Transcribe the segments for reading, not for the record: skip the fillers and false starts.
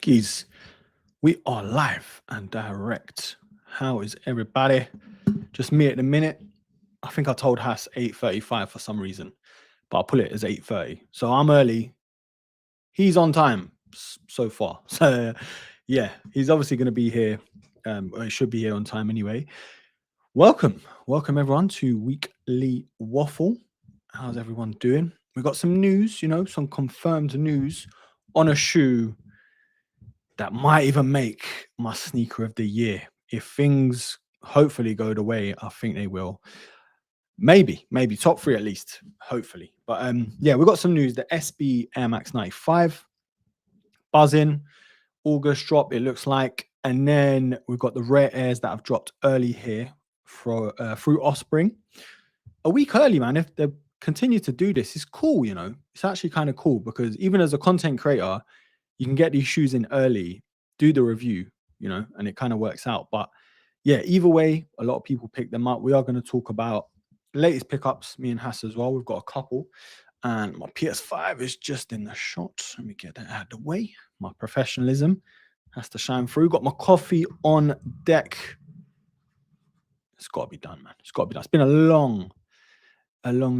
Broskis, we are live and direct. How is everybody? Just me at the minute. I think I told Hass 8:35 for some reason, but I'll put it as 8:30. So I'm early. He's on time so far. So yeah, he's obviously going to be here. Or he should be here on time anyway. Welcome everyone to Weekly Waffle. How's everyone doing? We've got some news, some confirmed news on a shoe that might even make my sneaker of the year. If things hopefully go the way I think they will. Maybe top three at least, hopefully. But yeah, we've got some news. The SB Air Max 95 buzzing, August drop, it looks like. And then we've got the rare airs that have dropped early here through Offspring. A week early, man. If they continue to do this, it's cool, It's actually kind of cool because even as a content creator, you can get these shoes in early, do the review, and it kind of works out. But yeah, either way, a lot of people pick them up. We are going to talk about latest pickups, me and Hass as well. We've got a couple. And my PS5 is just in the shot. Let me get that out of the way. My professionalism has to shine through. Got my coffee on deck. It's got to be done, man. It's got to be done. It's been a long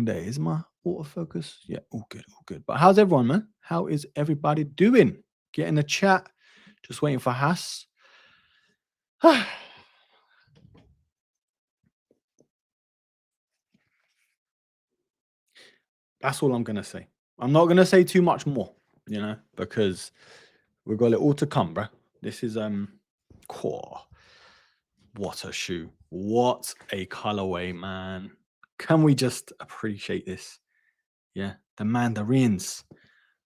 day. Is my autofocus? Yeah, all good. But how's everyone, man? How is everybody doing? Get in the chat. Just waiting for Hass. That's all I'm going to say. I'm not going to say too much more, because we've got it all to come, bro. This is, core. What a shoe. What a colorway, man. Can we just appreciate this? Yeah, the mandarins.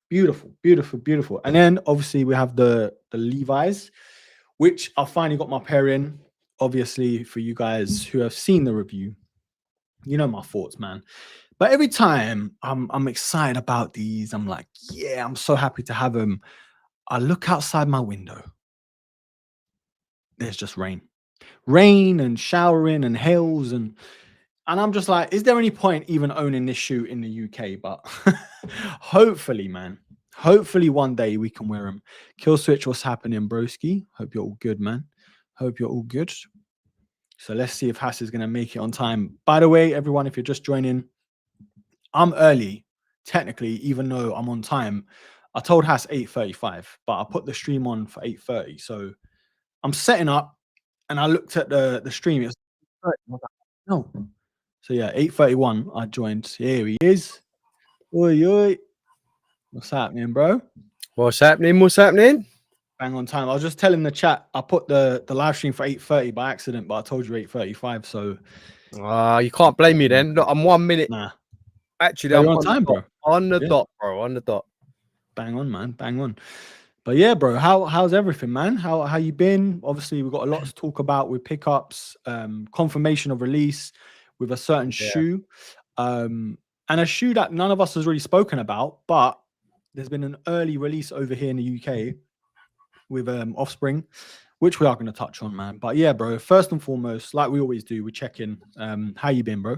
Beautiful. And then obviously we have the Levi's, which I finally got my pair in. Obviously, for you guys who have seen the review, you know my thoughts, man. But every time I'm excited about these, I'm like, yeah, I'm so happy to have them. I look outside my window. There's just rain and showering and hails and I'm just like, is there any point even owning this shoe in the UK? But hopefully, man. Hopefully one day we can wear them. Kill Switch, what's happening, broski? Hope you're all good, man. Hope you're all good. So let's see if Hass is going to make it on time. By the way, everyone, if you're just joining, I'm early, technically, even though I'm on time. I told Hass 8:35, but I put the stream on for 8:30. So I'm setting up and I looked at the stream. It was 8:30. No. So yeah, 8:31, I joined. Here he is. Oi. What's happening, bro? What's happening? Bang on time. I was just telling the chat, I put the live stream for 8:30 by accident, but I told you 8:35. So you can't blame me then. Look, I'm 1 minute. Nah. Actually, I'm on time, bro. On the dot, bro. On the dot. Bang on, man. Bang on. But yeah, bro, how's everything, man? How you been? Obviously, we've got a lot to talk about with pickups, confirmation of release with a certain shoe, and a shoe that none of us has really spoken about, but there's been an early release over here in the UK with Offspring, which we are going to touch on, man. But yeah, bro, first and foremost, like we always do, we check in. How you been, bro?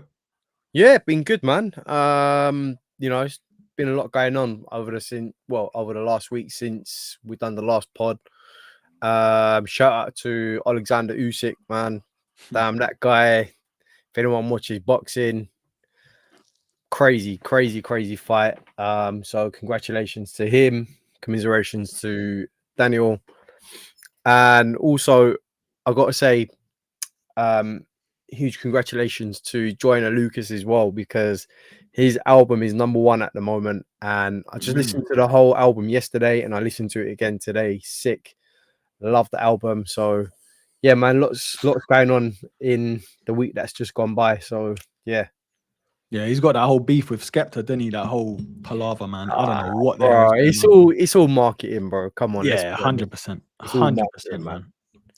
Yeah, been good, man. It's been a lot going on over the last week since we've done the last pod. Shout out to Alexander Usyk, man. Damn, that guy. If anyone watches boxing, crazy fight. So congratulations to him. Commiserations to Daniel. And also, I've got to say, huge congratulations to Joyner Lucas as well, because his album is #1 at the moment. And I just listened to the whole album yesterday and I listened to it again today. Sick. Love the album. So yeah, man, lots going on in the week that's just gone by. So yeah. Yeah, he's got that whole beef with Skepta, didn't he? That whole palaver, man. I don't know what bro, it's all marketing, bro. Come on. Yeah, 100%. 100%, man.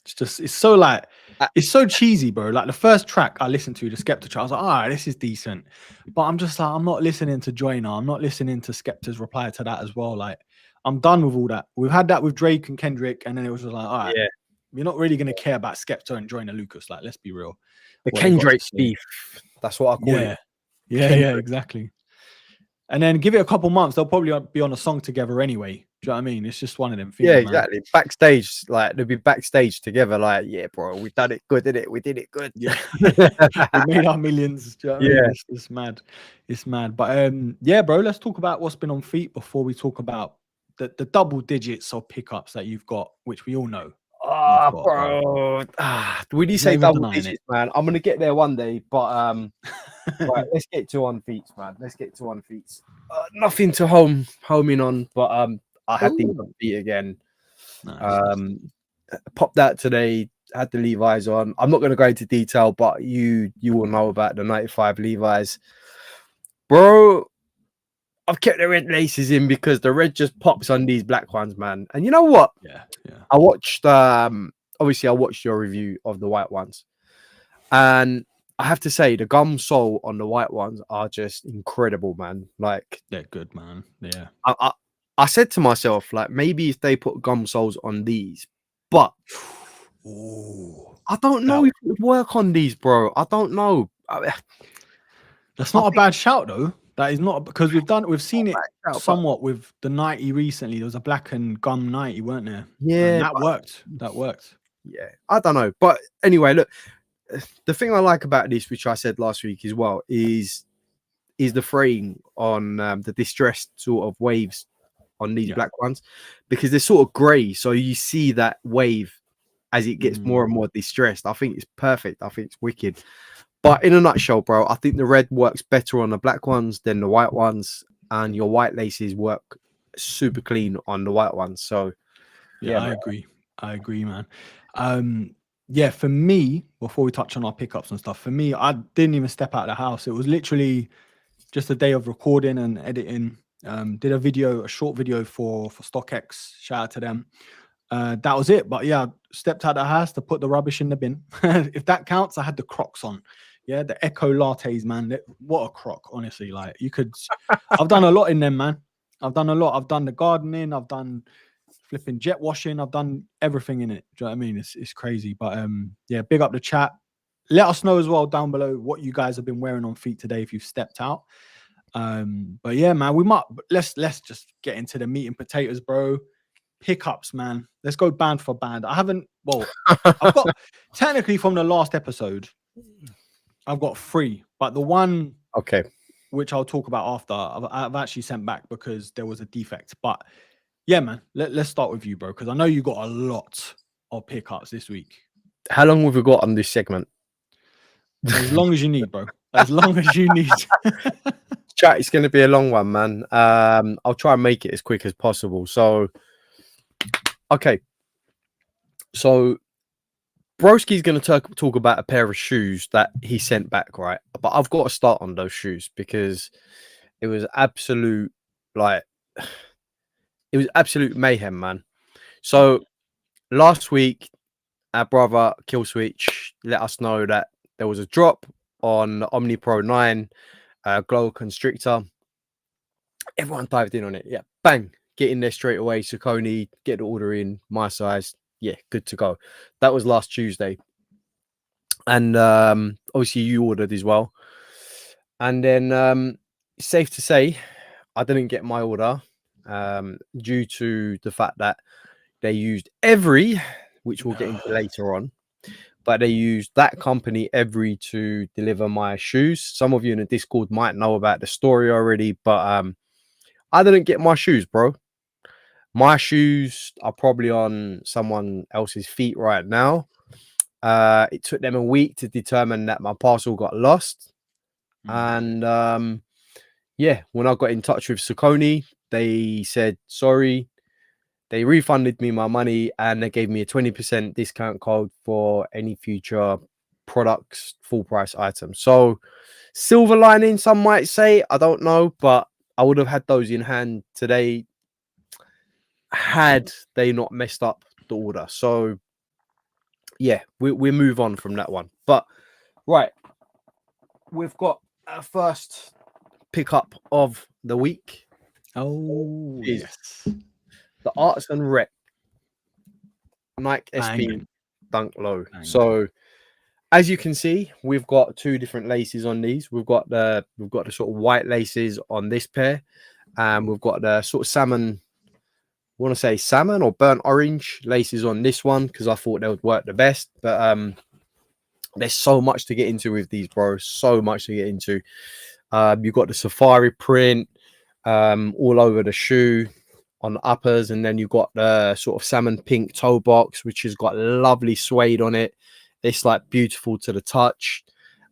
It's so like, it's so cheesy, bro. Like the first track I listened to, the Skepta track, I was like, all right, this is decent. But I'm just like, I'm not listening to Joyner. I'm not listening to Skepta's reply to that as well. Like, I'm done with all that. We've had that with Drake and Kendrick, and then it was just like, all right, you're not really going to care about Skepta and Joyner Lucas. Like, let's be real. The Kendrick beef. That's what I call it. Yeah, exactly. And then give it a couple months, they'll probably be on a song together anyway. Do you know what I mean? It's just one of them things, Yeah, man. exactly. Backstage, like they'll be backstage together, like, yeah, bro, we done it good, did it? We did it good. Yeah, we made our millions. Do you know what I mean? It's mad. It's mad. But yeah, bro, let's talk about what's been on feet before we talk about the double digits of pickups that you've got, which we all know you've got, bro. Bro. When you There's not say even double denying digits, man, I'm gonna get there one day. But right, it. let's get to on feet, man. Let's get to on feet. Nothing to home in on, but I had these Ooh. on feet again. Nice. Popped that today. Had the Levi's on. I'm not gonna go into detail, but you will know about the 95 Levi's, bro. I've kept the red laces in because the red just pops on these black ones, man. And you know what? Yeah. I watched obviously I watched your review of the white ones. And I have to say the gum sole on the white ones are just incredible, man. Like They're good, man. Yeah. I said to myself, like, maybe if they put gum soles on these, but Ooh. I don't know if it would work on these, bro. I don't know. That's not a bad shout though. That is not, because we've seen it shout, somewhat with the 90 recently. There was a black and gum 90, weren't there? Yeah, and that worked. That worked. Yeah, I don't know. But anyway, look, the thing I like about this, which I said last week as well, is the fraying on the distressed sort of waves on these black ones, because they're sort of grey. So you see that wave as it gets more and more distressed. I think it's perfect. I think it's wicked. But in a nutshell, bro, I think the red works better on the black ones than the white ones, and your white laces work super clean on the white ones. So yeah, I agree, man. Yeah, for me, before we touch on our pickups and stuff, for me, I didn't even step out of the house. It was literally just a day of recording and editing. Did a short video for StockX. Shout out to them. That was it. But yeah, stepped out of the house to put the rubbish in the bin. If that counts, I had the Crocs on. Yeah, the Echo lattes, man. What a croc, honestly. Like, you could, I've done a lot in them, man. I've done a lot. I've done the gardening. I've done flipping jet washing. I've done everything in it. Do you know what I mean? It's crazy. But yeah, big up the chat. Let us know as well down below what you guys have been wearing on feet today if you've stepped out. But yeah, man, let's just get into the meat and potatoes, bro. Pickups, man. Let's go band for band. I've got technically from the last episode, I've got 3, but the one which I'll talk about after, I've actually sent back because there was a defect. But yeah, man, let's start with you, bro, because I know you got a lot of pickups this week. How long have we got on this segment? As long as you need, bro. As long as you need. Chat, it's going to be a long one, man. I'll try and make it as quick as possible. So, okay. So, Broski's going to talk about a pair of shoes that he sent back, right? But I've got to start on those shoes because it was absolute, it was absolute mayhem, man. So, last week, our brother Killswitch let us know that there was a drop on the Omni Pro 9 Glow Constrictor. Everyone dived in on it. Yeah, bang, get in there straight away. Saucony, get the order in, my size. Yeah, good to go. That was last Tuesday. And obviously you ordered as well. And then it's safe to say I didn't get my order due to the fact that they used Every, which we'll get into later on. But they used that company Every to deliver my shoes. Some of you in the Discord might know about the story already, but I didn't get my shoes, bro. My shoes are probably on someone else's feet right now. It took them a week to determine that my parcel got lost. And yeah, when I got in touch with Saucony, they said sorry. They refunded me my money and they gave me a 20% discount code for any future products, full price items. So silver lining, some might say, I don't know, but I would have had those in hand today had they not messed up the order. So yeah, we move on from that one. But right, we've got our first pickup of the week. Oh, yes. The Arts and Rec Nike SB Dunk Low. So as you can see, we've got 2 different laces on these. We've got the sort of white laces on this pair, and we've got the sort of salmon want to say salmon or burnt orange laces on this one because I thought they would work the best. But there's so much to get into with these, bro. So much to get into. You've got the safari print all over the shoe on the uppers, and then you've got the sort of salmon pink toe box, which has got lovely suede on it. It's like beautiful to the touch.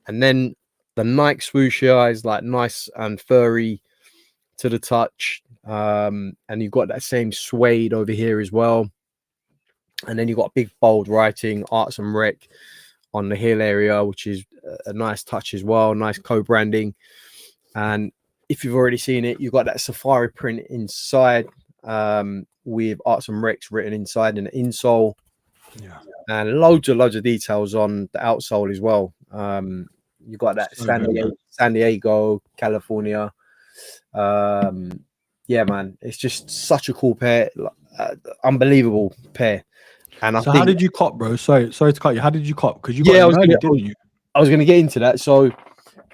And then the Nike swoosh here is like nice and furry to the touch. And you've got that same suede over here as well. And then you've got big bold writing, Arts and Rec on the heel area, which is a nice touch as well. Nice co-branding. And if you've already seen it, you've got that safari print inside with Arts and Recs written inside and the insole. Yeah. And loads of details on the outsole as well. You got that San Diego, California. Yeah, man, it's just such a cool pair, unbelievable pair. And so how did you cop, bro? Sorry to cut you. How did you cop? Because you got didn't you? I was going to get into that. So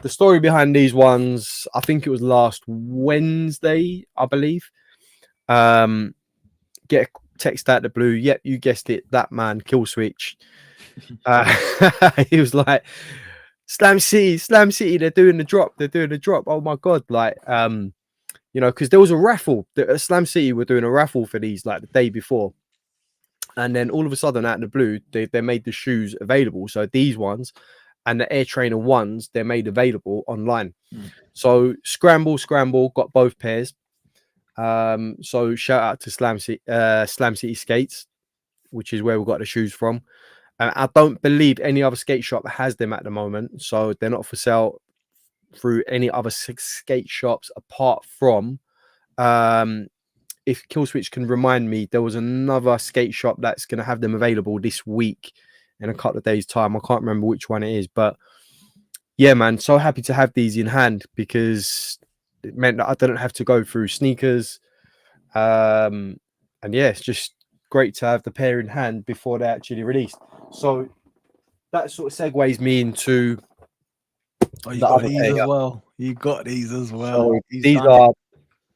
the story behind these ones, I think it was last Wednesday, I believe. Get a text out the blue. Yep, you guessed it. That man, Kill Switch. He was like, Slam City, they're doing the drop. Oh my god, like you know, because there was a raffle. Slam City were doing a raffle for these like the day before, and then all of a sudden, out in the blue, they made the shoes available. So these ones and the Air Trainer ones, they're made available online. So scramble, got both pairs. So shout out to Slam City Skates, which is where we got the shoes from. I don't believe any other skate shop has them at the moment, so they're not for sale through any other skate shops apart from if Killswitch can remind me, there was another skate shop that's going to have them available this week in a couple of days' time. I can't remember which one it is, but yeah, man, so happy to have these in hand because it meant that I didn't have to go through sneakers. And yeah, it's just great to have the pair in hand before they're actually released. So that sort of segues me into you got these as well. You got these as well. So these are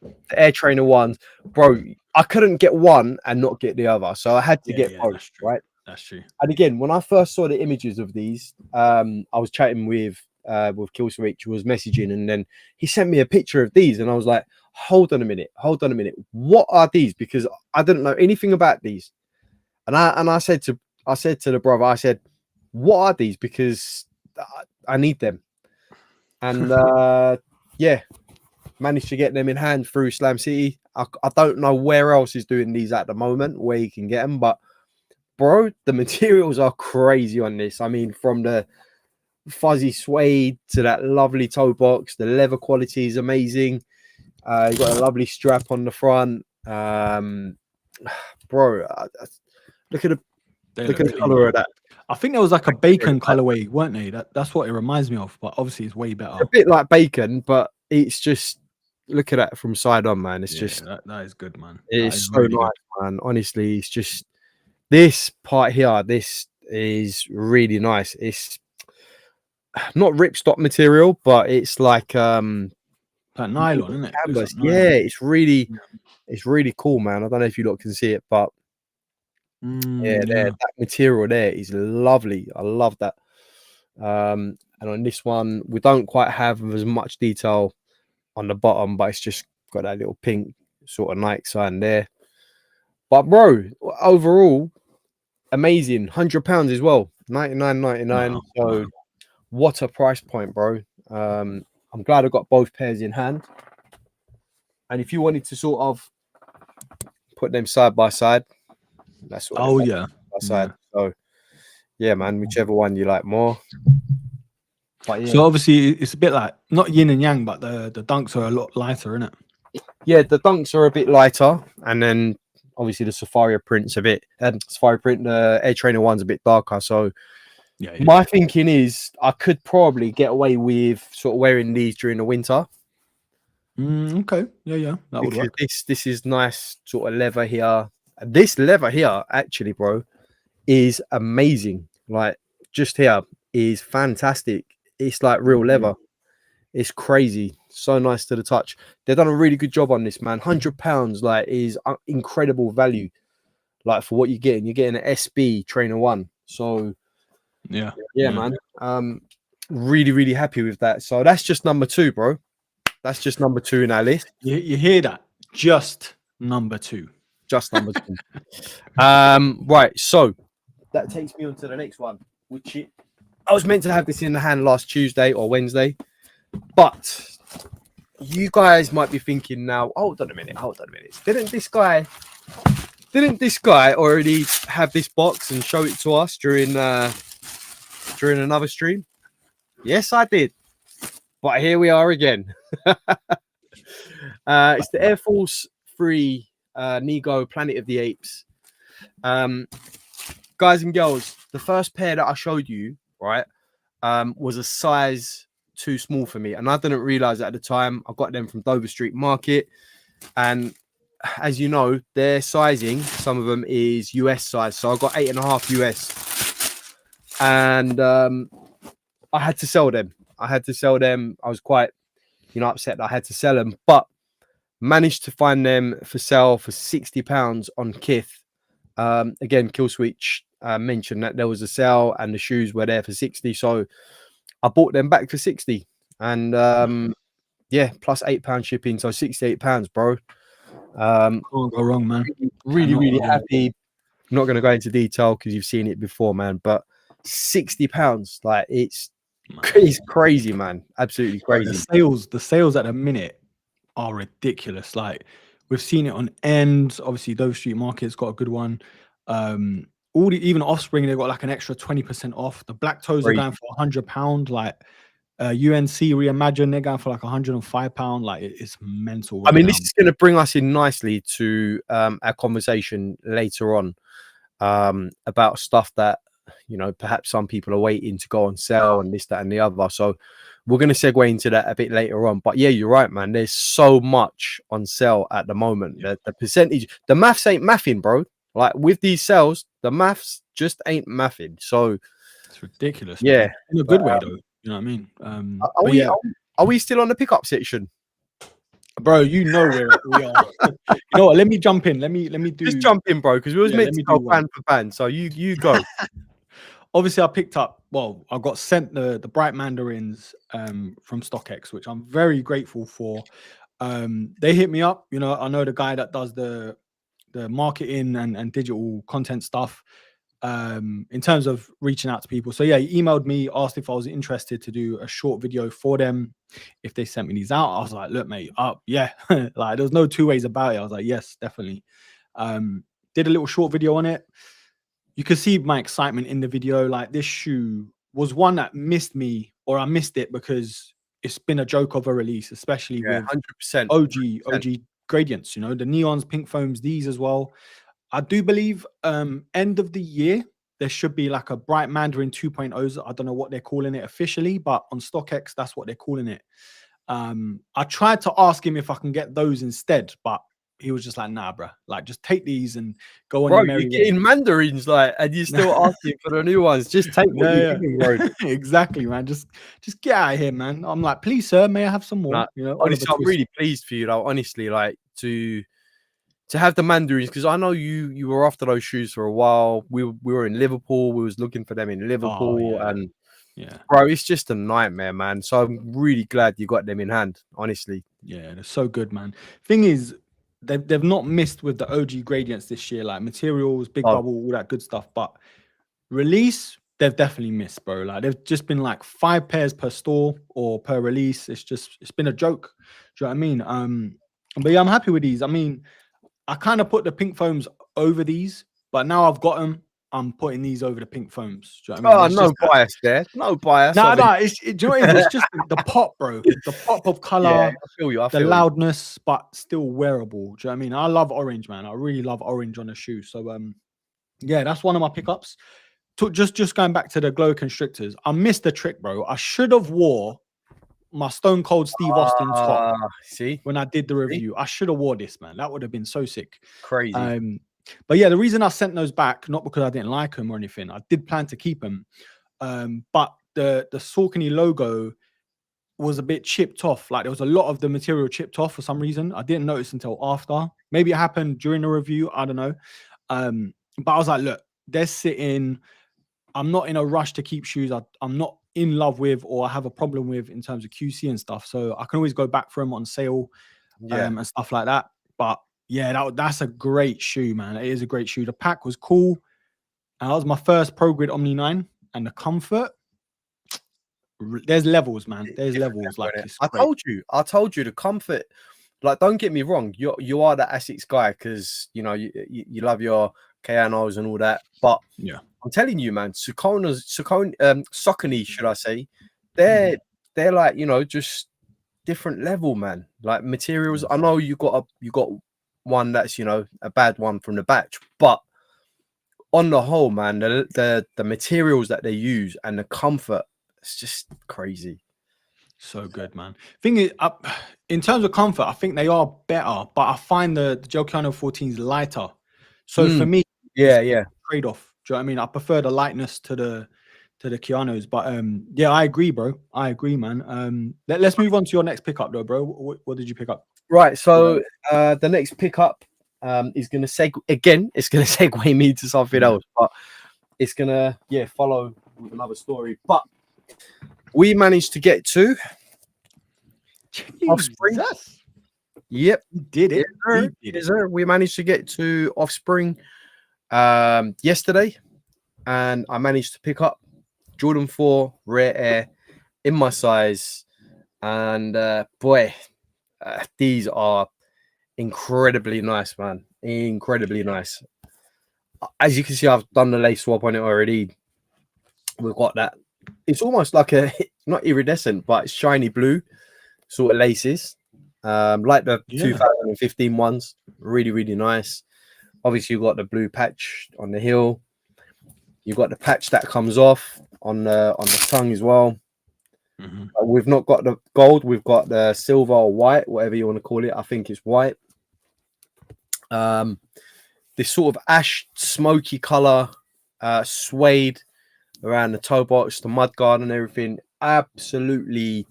the Air Trainer ones, bro. I couldn't get one and not get the other, so I had to get both. Right? That's true. And again, when I first saw the images of these, I was chatting with Killswitch, who was messaging, and then he sent me a picture of these, and I was like, hold on a minute, what are these? Because I didn't know anything about these, and I said to the brother, I said, what are these? Because I need them. And yeah, managed to get them in hand through Slam City. I don't know where else is doing these at the moment, where you can get them, but bro, the materials are crazy on this. I mean, from the fuzzy suede to that lovely toe box, the leather quality is amazing. You got a lovely strap on the front. Bro, look at the color of that. I think there was like a bacon colorway, weren't they? That's what it reminds me of, but obviously it's way better. A bit like bacon, but it's just look at that from side on, man. It's just that is good, man. It's so really nice, man. Honestly, it's just this part here. This is really nice. It's not ripstop material, but it's like nylon, isn't it? Canvas. Yeah, it's really cool, man. I don't know if you lot can see it, but that material there is lovely. I love that. And on this one, we don't quite have as much detail on the bottom, but it's just got that little pink sort of Nike sign there. But bro, overall, amazing. £100 as well, $99.99. So what a price point, bro. I'm glad I got both pairs in hand. And if you wanted to sort of put them side by side, that's what side. So yeah, man, whichever one you like more. But yeah. So obviously it's a bit like not yin and yang, but the dunks are a lot lighter, isn't it? Yeah, the dunks are a bit lighter, and then obviously the safari print's a bit the Air Trainer one's a bit darker. So my thinking is I could probably get away with sort of wearing these during the winter. Okay. Yeah. That would work. This is nice sort of leather here. This leather here, actually, bro, is amazing. Like just here is fantastic. It's like real leather. It's crazy. So nice to the touch. They've done a really good job on this, man. £100 like is incredible value, like for what you're getting. You're getting an SB Trainer 1. So Yeah, man. Really happy with that. So that's just number 2, bro. That's just number 2 in our list. You hear that? Just number 2. Just number 2. Right. So that takes me on to the next one, which I was meant to have this in the hand last Tuesday or Wednesday, but you guys might be thinking now, hold on a minute. Didn't this guy already have this box and show it to us during another stream? Yes, I did. But here we are again. It's the Air Force 3 Nego Planet of the Apes. Guys and girls, the first pair that I showed you, right, was a size too small for me. And I didn't realize at the time. I got them from Dover Street Market. And as you know, their sizing, some of them is US size. So I got 8.5 US. And I had to sell them. I was quite, upset that I had to sell them. But managed to find them for sale for £60 on Kith. Again, Killswitch mentioned that there was a sale and the shoes were there for 60. So I bought them back for 60. And plus £8 shipping. So £68, bro. Can't go wrong, man. Really happy. I'm not going to go into detail because you've seen it before, man. But £60, like it's crazy, man. Absolutely crazy. The sales at the minute are ridiculous. Like we've seen it on End. Obviously, Dover Street Market's got a good one. Even Offspring, they've got like an extra 20% off. The Black Toes are going for £100. Like UNC Reimagine, they're going for like £105. Like it's mental. Right, this is going to bring us in nicely to our conversation later on about stuff that perhaps some people are waiting to go on sale and this, that, and the other. So we're going to segue into that a bit later on. But yeah, you're right, man. There's so much on sale at the moment. The percentage, the maths ain't mathing, bro. Like with these sales, the maths just ain't mathing. So it's ridiculous. Yeah, man. In a good way, though. You know what I mean? Are we still on the pickup section, bro? You know where we are. You know what? Let me jump in. Let me do. Just jump in, bro, because we was meant to go band for band. So you go. Obviously, I picked up. Well, I got sent the Bright Mandarins from StockX, which I'm very grateful for. They hit me up. I know the guy that does the marketing and digital content stuff. In terms of reaching out to people. So yeah, he emailed me, asked if I was interested to do a short video for them if they sent me these out. I was like, look, mate, yeah. Like there's no two ways about it. I was like, yes, definitely. Did a little short video on it. You can see my excitement in the video. Like this shoe was one that missed me, or I missed it because it's been a joke of a release, especially with 100% OG gradients, the neons, pink foams, these as well. I do believe end of the year, there should be like a Bright Mandarin 2.0s. I don't know what they're calling it officially, but on StockX, that's what they're calling it. I tried to ask him if I can get those instead, but he was just like, nah, bro. Like, just take these and go on your merry way. You're getting mandarins, like, and you're still asking for the new ones. Just take what you're giving, bro. Exactly, man. Just get out of here, man. I'm like, please, sir, may I have some more? Honestly, I'm really pleased for you, though. Honestly, like to have the mandarins, because I know you were after those shoes for a while. We were in Liverpool. We was looking for them in Liverpool, and bro, it's just a nightmare, man. So I'm really glad you got them in hand. Honestly, yeah, they're so good, man. Thing is, they've not missed with the OG gradients this year, like materials, big bubble, all that good stuff. But release, they've definitely missed, bro. Like they've just been like 5 pairs per store or per release. It's been a joke. Do you know what I mean? But yeah, I'm happy with these. I mean, I kind of put the pink foams over these, but now I've got them. I'm putting these over the pink foams. Do you know what I mean? No bias there. No bias. No. Do you know what it is? It's just the pop, bro. The pop of color, I feel you. the loudness, but still wearable. Do you know what I mean? I love orange, man. I really love orange on a shoe. So, yeah, that's one of my pickups. Just going back to the glow constrictors, I missed the trick, bro. I should have wore my Stone Cold Steve Austin top. See, when I did the review, I should have wore this, man. That would have been so sick. Crazy. But yeah, the reason I sent those back, not because I didn't like them or anything. I did plan to keep them. But the Saucony logo was a bit chipped off. Like there was a lot of the material chipped off for some reason. I didn't notice until after. Maybe it happened during the review. I don't know. But I was like, look, they're sitting. I'm not in a rush to keep shoes I'm not in love with or I have a problem with in terms of QC and stuff. So I can always go back for them on sale and stuff like that. But yeah, that's a great shoe, man. It is a great shoe. The pack was cool. And that was my first Pro Grid Omni 9. And the comfort, there's levels, man. There's levels. Like I told you the comfort. Like, don't get me wrong, you are the Asics guy because you know you love your Kayanos and all that. But yeah, I'm telling you, man, Saucony, should I say, they're like, you know, just different level, man. Like materials. I know you got one that's, you know, a bad one from the batch, but on the whole, man, the materials that they use and the comfort, it's just crazy. So good, man. Thing is, in terms of comfort, I think they are better, but I find the Gelcano 14s lighter. So for me, trade off. Do you know what I mean? I prefer the lightness to the Keanos, but yeah, I agree, bro. I agree, man. Let's move on to your next pickup, though, bro. What did you pick up? Right. So the next pickup is gonna It's gonna segue me to something else, but it's gonna follow with another story. But we managed to get to Offspring. Yep, we did it. We managed to get to Offspring yesterday, and I managed to pick up Jordan 4 Rare Air in my size, and boy, these are incredibly nice, man. Incredibly nice. As you can see, I've done the lace swap on it already. We've got that. It's almost like not iridescent, but it's shiny blue sort of laces, like the 2015 ones. Really, really nice. Obviously, you've got the blue patch on the heel. You've got the patch that comes off on the tongue as well. We've not got the gold. We've got the silver or white, whatever you want to call it. I think it's white. This sort of ash smoky color, suede around the toe box, the mud guard and everything, absolutely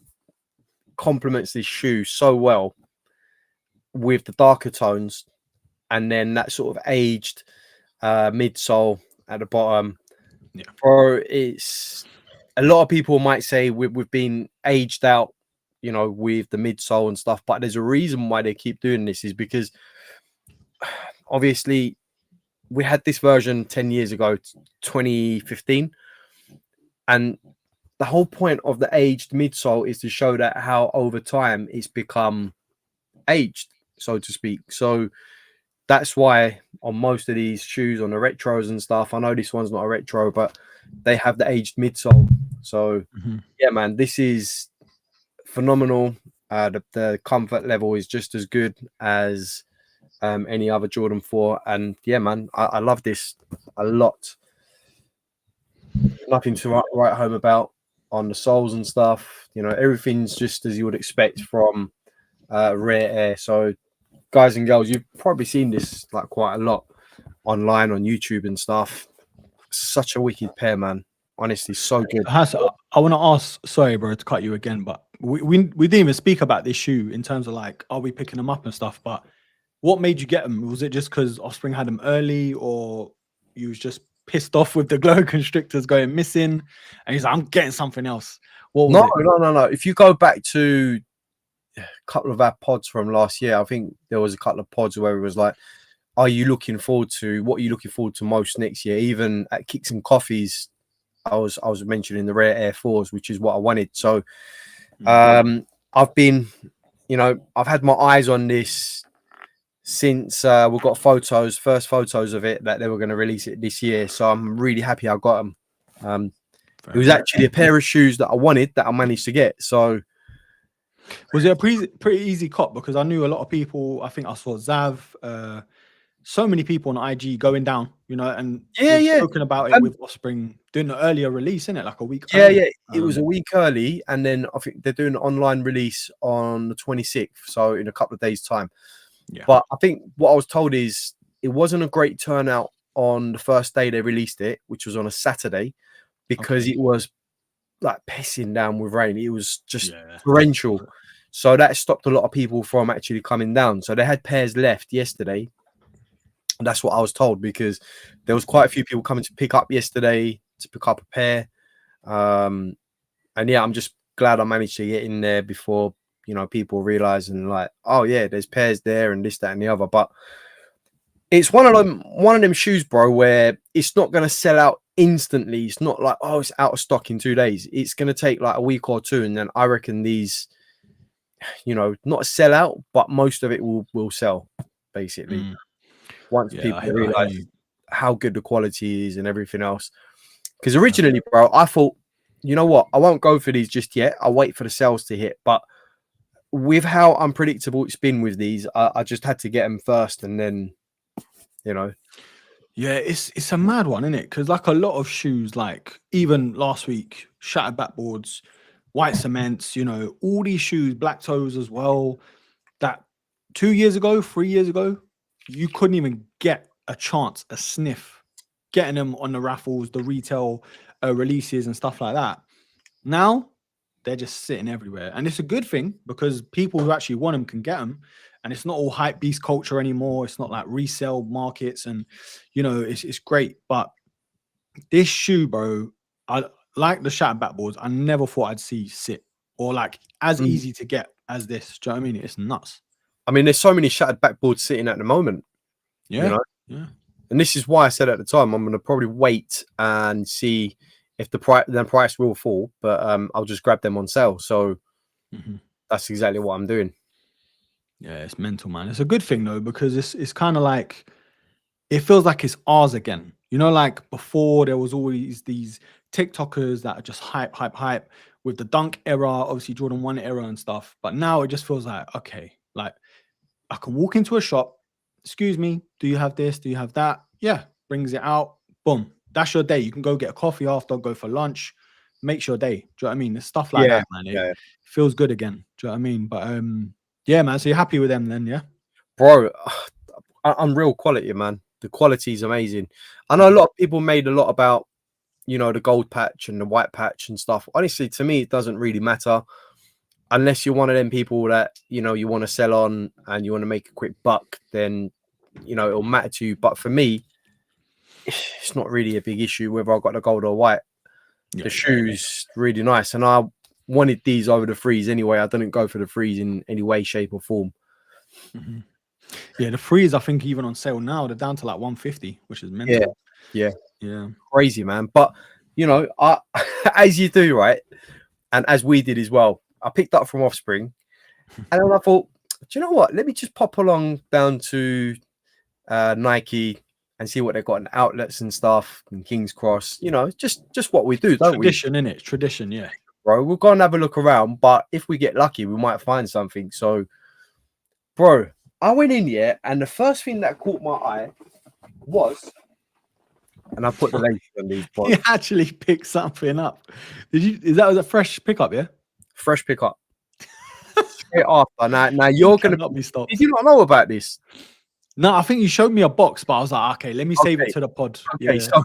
complements this shoe so well with the darker tones, and then that sort of aged midsole at the bottom. Bro, it's a lot of people might say we've been aged out, you know, with the midsole and stuff, but there's a reason why they keep doing this, is because obviously we had this version 10 years ago, 2015, and the whole point of the aged midsole is to show that how over time it's become aged, so to speak. So that's why on most of these shoes, on the retros and stuff, I know this one's not a retro, but they have the aged midsole. So yeah, man, this is phenomenal. The comfort level is just as good as any other Jordan 4, and yeah, man, I love this a lot. Nothing to write home about on the soles and stuff. You know, everything's just as you would expect from Rare Air. So guys and girls, you've probably seen this like quite a lot online on YouTube and stuff. Such a wicked pair, man. Honestly, so good. I want to ask, sorry, bro, to cut you again, but we didn't even speak about this shoe in terms of like, are we picking them up and stuff? But what made you get them? Was it just because Offspring had them early, or you was just pissed off with the glow constrictors going missing, and he's like, I'm getting something else? No. If you go back to a couple of our pods from last year, I think there was a couple of pods where it was like, what are you looking forward to most next year? Even at Kicks and Coffees, I was mentioning the Rare Air 4s, which is what I wanted. So I've been, you know, I've had my eyes on this since we've got first photos of it, that they were going to release it this year. So I'm really happy I got them. It was actually a pair of shoes that I wanted that I managed to get. So was it a pretty easy cop? Because I knew a lot of people. I think I saw Zav, so many people on IG going down, you know, and spoken about it with Offspring doing the earlier release, isn't it? Like a week early. Yeah, it was a week early, and then I think they're doing an online release on the 26th, so in a couple of days' time. Yeah. But I think what I was told is it wasn't a great turnout on the first day they released it, which was on a Saturday, because it was like pissing down with rain. It was just Yeah. torrential. So that stopped a lot of people from actually coming down. So they had pairs left yesterday. And that's what I was told, because there was quite a few people coming to pick up yesterday to pick up a pair. And yeah, I'm just glad I managed to get in there before, you know, people realize and like, oh yeah, there's pairs there and this, that, and the other. But it's one of them shoes, bro, where it's not going to sell out instantly. It's not like, oh, it's out of stock in 2 days. It's going to take like a week or two, and then I reckon these, you know, not sell out, but most of it will sell basically once people I hear realize you. how good the quality is and everything else. Because originally, bro, I thought, you know what, I won't go for these just yet. I'll wait for the sales to hit. But with how unpredictable it's been with these, I just had to get them first, and then, you know. Yeah, it's a mad one, isn't it? Because like a lot of shoes, like even last week, shattered backboards, white cements, you know, all these shoes, black toes as well, that 2 years ago, 3 years ago, you couldn't even get a chance, a sniff, getting them on the raffles, the retail releases and stuff like that. Now they're just sitting everywhere, and it's a good thing because people who actually want them can get them, and it's not all hype beast culture anymore. It's not like resale markets, and you know, it's great. But this shoe, bro, I like the shattered backboards. I never thought I'd see sit or like as easy to get as this. Do you know what I mean? It's nuts. I mean, there's so many shattered backboards sitting at the moment. Yeah, you know? yeah. And this is why I said at the time I'm going to probably wait and see if the price will fall, but I'll just grab them on sale. So that's exactly what I'm doing. Yeah, it's mental, man. It's a good thing though, because it's kind of like, it feels like it's ours again. You know, like before there was always these TikTokers that are just hype with the dunk era, obviously Jordan 1 era and stuff. But now it just feels like, okay, like I can walk into a shop, excuse me, do you have this? Do you have that? Yeah, brings it out. Boom. That's your day. You can go get a coffee after, go for lunch, makes your day. Do you know what I mean? There's stuff like that, man. It feels good again. Do you know what I mean? But yeah, man. So you're happy with them then, yeah? Bro, unreal quality, man. The quality is amazing. I know a lot of people made a lot about, you know, the gold patch and the white patch and stuff. Honestly, to me, it doesn't really matter unless you're one of them people that, you know, you want to sell on and you want to make a quick buck, then, you know, it'll matter to you. But for me, it's not really a big issue whether I got the gold or white. The shoe's really nice. And I wanted these over the threes anyway. I didn't go for the threes in any way, shape or form. Yeah, the threes, I think even on sale now, they're down to like 150, which is mental. Yeah. Crazy, man. But, you know, as you do, right? And as we did as well, I picked up from Offspring. And then I thought, do you know what? Let me just pop along down to Nike and see what they've got in outlets and stuff and King's Cross. You know, just what we do, don't tradition, innit? Tradition, yeah. Bro, we'll go and have a look around. But if we get lucky, we might find something. So, bro, I went in here, and the first thing that caught my eye was, and I put the link on these. You actually picked something up. Is that a fresh pickup? Yeah, fresh pickup. Straight after. Now you're gonna not be stopped. Did you not know about this? No, I think you showed me a box, but I was like, okay, let me save it to the pod. Okay, so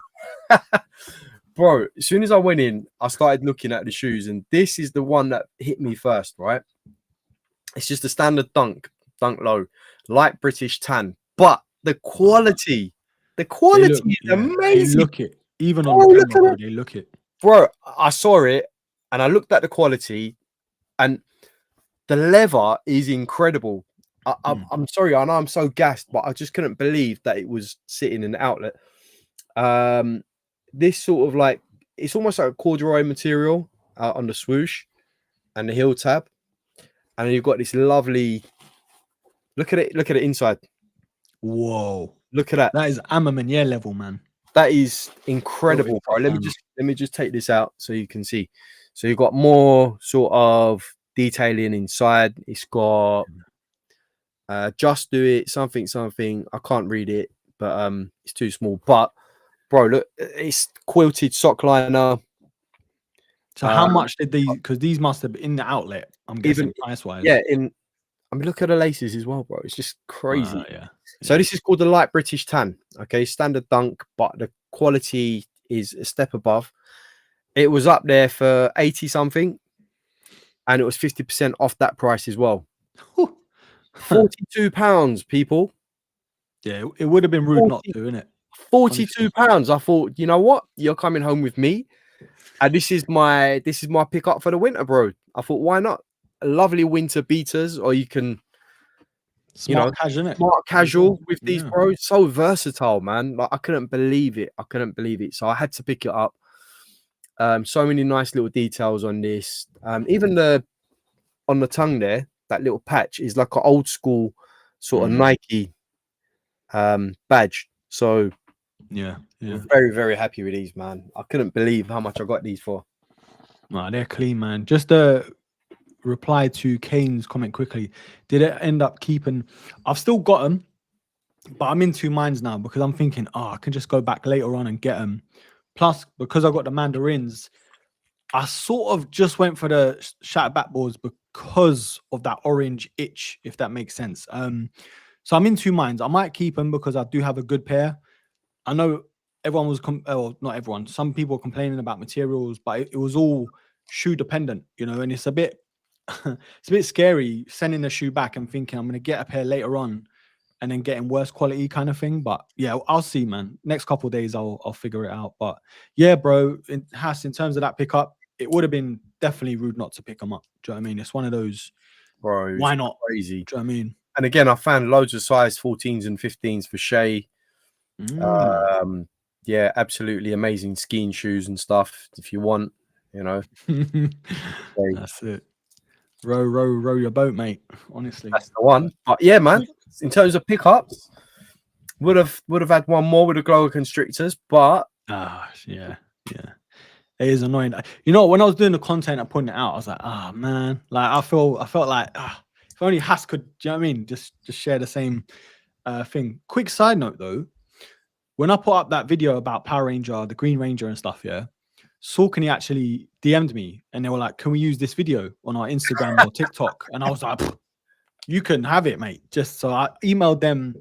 bro, as soon as I went in, I started looking at the shoes, and this is the one that hit me first, right? It's just a standard dunk low, light British tan, but the quality is amazing. Look it, even on the camera, they look it. Bro, I saw it and I looked at the quality, and the leather is incredible. I'm sorry, I know I'm so gassed, but I just couldn't believe that it was sitting in the outlet. This sort of like, it's almost like a corduroy material on the swoosh and the heel tab, and you've got this lovely. Look at it inside. Whoa! Look at that. That is Ammerman level, man. That is incredible, bro. Let me just take this out so you can see. So you've got more sort of detailing inside. It's got just do it something. I can't read it, but it's too small. But bro, look, it's quilted sock liner. So how much did these? Because these must have been in the outlet. I'm guessing price wise. Yeah, I mean, look at the laces as well, bro. It's just crazy. Yeah. So this is called the light British tan. Okay, standard dunk, but the quality is a step above. It was up there for 80 something, and it was 50% off that price as well. £42, people. Yeah, it would have been rude not to, innit? £42. I thought, you know what? You're coming home with me, and this is my pickup for the winter, bro. I thought, why not? Lovely winter beaters, or you can, Smart casual, innit? smart casual with these, Yeah. bro. So versatile, man. Like, I couldn't believe it. So I had to pick it up. So many nice little details on this. Even on the tongue there, that little patch is like an old school sort of Nike badge. So yeah. very, very happy with these, man. I couldn't believe how much I got these for. Nah, they're clean, man. Just a reply to Kane's comment quickly. Did it end up keeping? I've still got them, but I'm in two minds now because I'm thinking, I can just go back later on and get them. Plus, because I got the mandarins, I sort of just went for the shattered backboards because of that orange itch, if that makes sense. So I'm in two minds. I might keep them because I do have a good pair. I know everyone was, not everyone, some people were complaining about materials, but it was all shoe dependent, and it's a bit, it's a bit scary sending the shoe back and thinking I'm going to get a pair later on and then getting worse quality kind of thing. But yeah, I'll see, man. Next couple of days, I'll figure it out. But yeah, bro, in terms of that pickup, it would have been definitely rude not to pick them up. Do you know what I mean? It's one of those, Bro, why not? crazy. Do you know what I mean? And again, I found loads of size 14s and 15s for Shay. Yeah, absolutely amazing skiing shoes and stuff. If you want, That's it. Row your boat, mate. Honestly, that's the one. But yeah, man, in terms of pickups, would have had one more with the Glower Constrictors, but yeah. It is annoying. When I was doing the content and putting it out, I was like, man, like I felt like if only Haas could, do you know what I mean? Just share the same thing. Quick side note though, when I put up that video about Power Ranger, the Green Ranger and stuff, yeah, Saucony actually DM'd me and they were like, can we use this video on our Instagram or TikTok? And I was like, you can have it, mate. Just so I emailed them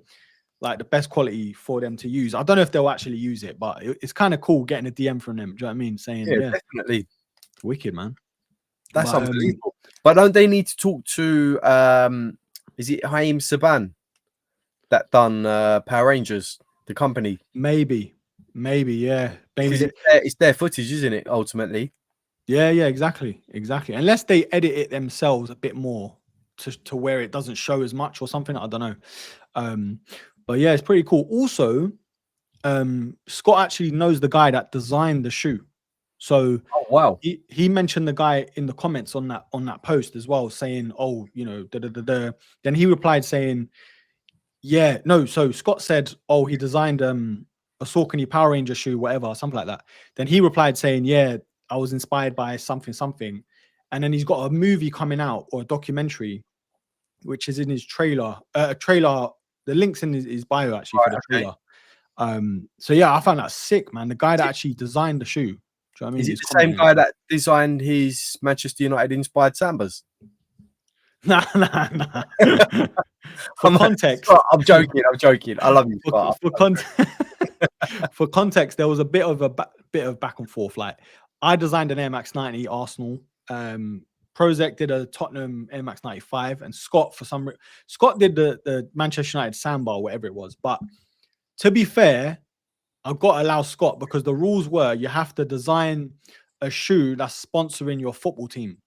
like the best quality for them to use. I don't know if they'll actually use it, but it's kind of cool getting a DM from them. Do you know what I mean? Saying, yeah, definitely. Wicked, man. That's unbelievable. But don't they need to talk to is it Haim Saban that done Power Rangers, the company? Maybe, yeah. Maybe it's their footage, isn't it? Ultimately, yeah, exactly. Unless they edit it themselves a bit more to where it doesn't show as much or something. I don't know. But yeah, it's pretty cool. Also, Scott actually knows the guy that designed the shoe. So wow, he mentioned the guy in the comments on that post as well, saying, Then he replied saying, yeah, no. So Scott said, he designed a Saucony Power Ranger shoe, whatever, something like that. Then he replied saying, yeah, I was inspired by something. And then he's got a movie coming out or a documentary, which is in his trailer. The link's in his bio actually for the trailer. So yeah, I found that sick, man. The guy that actually designed the shoe. Do you know what I mean? Is it the same guy that designed his Manchester United inspired Sambas? Nah. For context, I'm joking. I love you. For context, there was a bit of back and forth. Like I designed an Air Max 90 Arsenal. Prozek did a Tottenham Air Max 95, and Scott Scott did the Manchester United Samba, whatever it was. But to be fair, I've got to allow Scott because the rules were you have to design a shoe that's sponsoring your football team.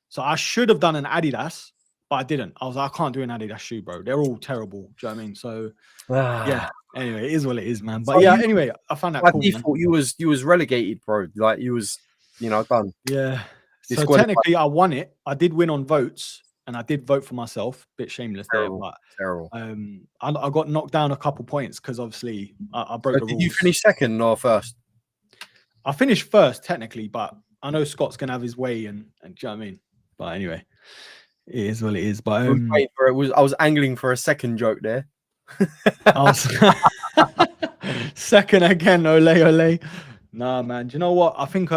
So I should have done an Adidas, but I didn't. I was like, I can't do an Adidas shoe, bro. They're all terrible. Do you know what I mean? So yeah. Anyway, it is what it is, man. But yeah, anyway, I found that cool. Default, you was relegated, bro. Like you was, done. Yeah. So technically, I won it. I did win on votes, and I did vote for myself. Bit shameless there, but terrible. I got knocked down a couple points because obviously I broke the rules. Did you finish second or first? I finished first technically, but I know Scott's gonna have his way, and do you know what I mean? But anyway, it is what it is. But I was angling for a second joke there. Second again, ole. Nah, man. Do you know what? I think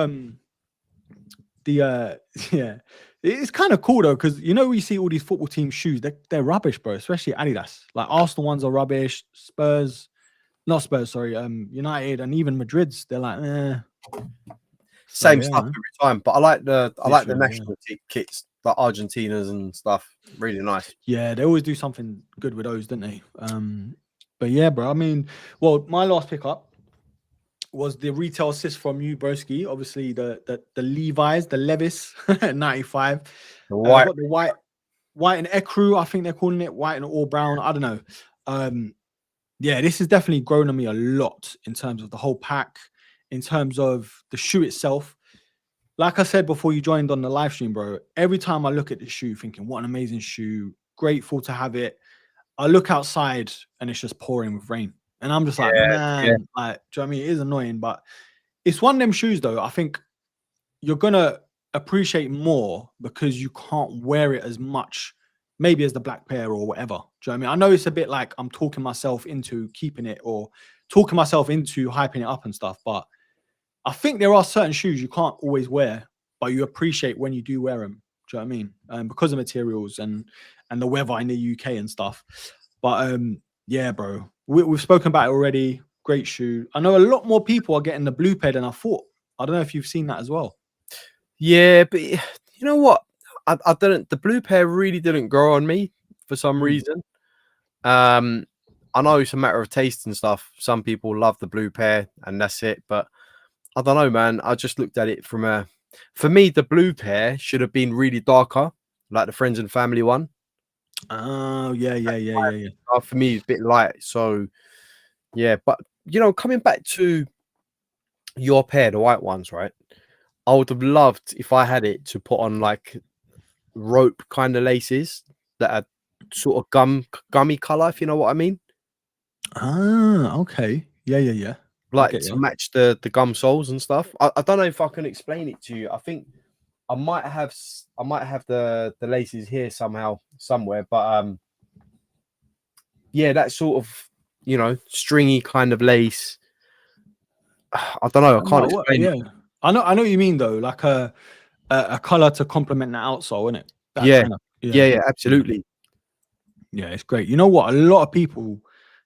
it's kind of cool though, because we see all these football team shoes, they're rubbish, bro. Especially Adidas. Like Arsenal ones are rubbish. United, and even Madrid's, they're like, same yeah, stuff man. every time. But I like the Literally, yeah. national kits, like Argentina's and stuff. Really nice. Yeah, they always do something good with those, don't they? But yeah, bro. I mean, well, my last pickup was the retail assist from you, Broski. Obviously, the Levi's, the Levis 95. The I white. got the white and ecru. I think they're calling it white and all brown. I don't know. Yeah, this has definitely grown on me a lot in terms of the whole pack, in terms of the shoe itself. Like I said before you joined on the live stream, bro, every time I look at the shoe, thinking, what an amazing shoe, grateful to have it. I look outside and it's just pouring with rain. And I'm just like, Yeah. man, like, do you know what I mean? It is annoying, but it's one of them shoes, though. I think you're going to appreciate more because you can't wear it as much, maybe as the black pair or whatever. Do you know what I mean? I know it's a bit like I'm talking myself into keeping it or talking myself into hyping it up and stuff, but I think there are certain shoes you can't always wear, but you appreciate when you do wear them. Do you know what I mean? Because of materials and the weather in the UK and stuff. But yeah, bro, we've spoken about it already. Great shoe. I know a lot more people are getting the blue pair than I thought. I don't know if you've seen that as well. Yeah, but you know what? I didn't. The blue pair really didn't grow on me for some reason. I know it's a matter of taste and stuff. Some people love the blue pair and that's it. But I don't know, man. I just looked at it from a. For me, the blue pair should have been really darker, like the friends and family one. Oh, yeah. For me, it's a bit light. So yeah, but you know, coming back to your pair, the white ones, right? I would have loved if I had it to put on like rope kind of laces that are sort of gummy color, if you know what I mean. Ah, okay. Yeah. I Like get to you. match the gum soles and stuff. I don't know if I can explain it to you. I think I might have the laces here somewhere, but yeah, that sort of, you know, stringy kind of lace. I don't know. I can't No, what, explain it. yeah. I know what you mean though. Like a color to complement the outsole, isn't it? That Yeah, kind of yeah, yeah. absolutely. Yeah, it's great. You know what? A lot of people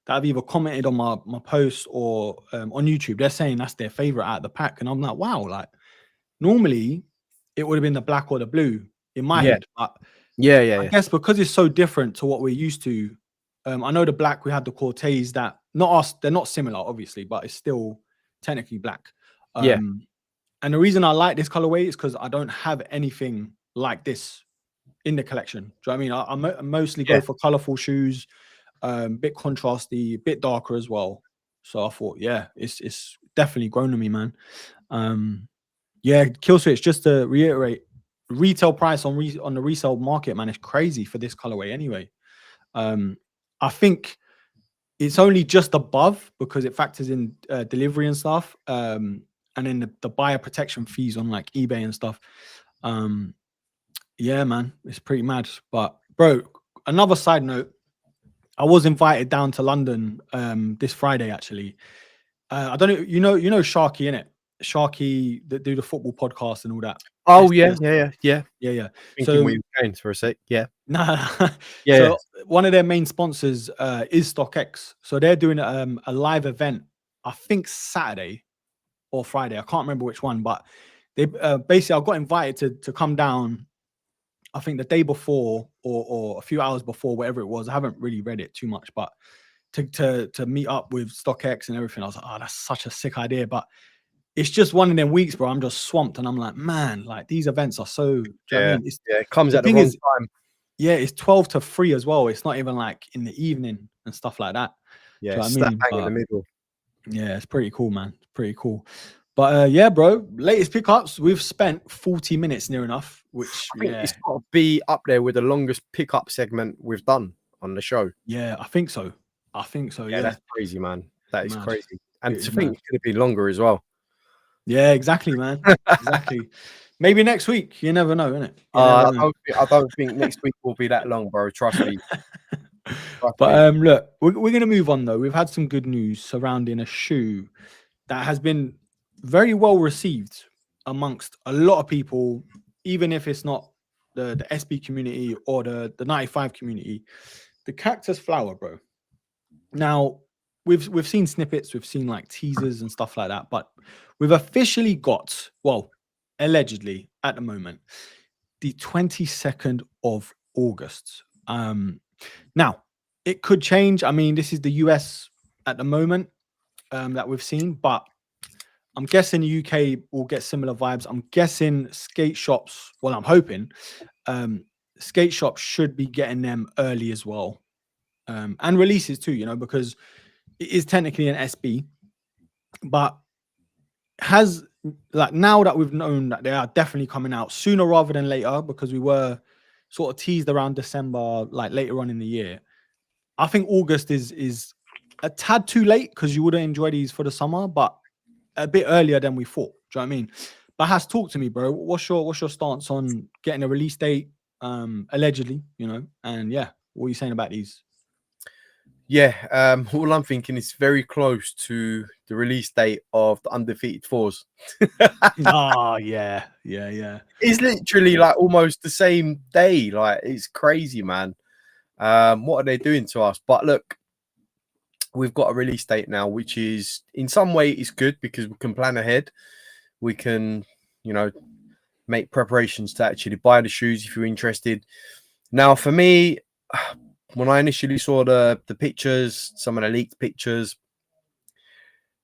that have either commented on my posts or on YouTube, they're saying that's their favorite out of the pack, and I'm like, wow. Like normally, it would have been the black or the blue in my Yeah, head, but I yeah. guess because it's so different to what we're used to. I know the black we had the Cortez that not us. They're not similar, obviously, but it's still technically black. Yeah, And the reason I like this colorway is because I don't have anything like this in the collection. Do you know what I mean? I mostly yeah. go for colorful shoes, bit contrasty, bit darker as well. So I thought, yeah, it's definitely grown on me, man. Yeah, kill switch. Just to reiterate, retail price on the resale market, man, is crazy for this colorway. Anyway, I think it's only just above because it factors in delivery and stuff, and then the buyer protection fees on like eBay and stuff. Yeah, man, it's pretty mad. But bro, another side note, I was invited down to London this Friday actually. I don't know, you know Sharky, innit? Sharky that do the football podcast and all that. Oh yeah, SDS. yeah. Yeah. Thinking So we were going for a sec. Yeah, nah, yeah. so one of their main sponsors is StockX. So they're doing a live event, I think Saturday or Friday. I can't remember which one, but they basically I got invited to come down. I think the day before or a few hours before, whatever it was. I haven't really read it too much, but to meet up with StockX and everything, I was like, oh, that's such a sick idea. But it's just one of them weeks, bro. I'm just swamped, and I'm like, man, like these events are so. Do you know what I mean? It's Yeah. It comes the at the thing wrong is, time. yeah, it's 12 to 3 as well. It's not even like in the evening and stuff like that. Yeah, Do you know what I slap mean? bang in the But middle. yeah, it's pretty cool, man. It's pretty cool. But yeah, bro, latest pickups. We've spent 40 minutes near enough, which I think it's got to be up there with the longest pickup segment we've done on the show. yeah, I think so. Yeah, Yeah, that's crazy, man. That is mad. crazy. It And is to think mad. it could have been longer as well. Yeah, exactly, man. Exactly. Maybe next week. You never know, innit? You never know. I don't think next week will be that long, bro. Trust me. Trust But me. look, we're gonna move on though. We've had some good news surrounding a shoe that has been very well received amongst a lot of people, even if it's not the SB community or the 95 community. The Cactus flower, bro. Now we've seen snippets, we've seen like teasers and stuff like that, but we've officially got, well, allegedly at the moment, the 22nd of August. Now, it could change. I mean, this is the US at the moment that we've seen, but I'm guessing the UK will get similar vibes. I'm guessing skate shops, well, I'm hoping skate shops should be getting them early as well. And releases too, because it is technically an SB, but has like now that we've known that they are definitely coming out sooner rather than later, because we were sort of teased around December, like later on in the year. I think August is a tad too late because you would have enjoyed these for the summer, but a bit earlier than we thought. Do you know what I mean? But Has, talk to me, bro. What's your stance on getting a release date? Allegedly, and yeah, what are you saying about these? Yeah, all I'm thinking is very close to the release date of the Undefeated Fours. Oh, yeah. It's literally like almost the same day. Like, it's crazy, man. What are they doing to us? But look, we've got a release date now, which is in some way is good because we can plan ahead. We can, make preparations to actually buy the shoes if you're interested. Now, for me, when I initially saw the pictures, some of the leaked pictures,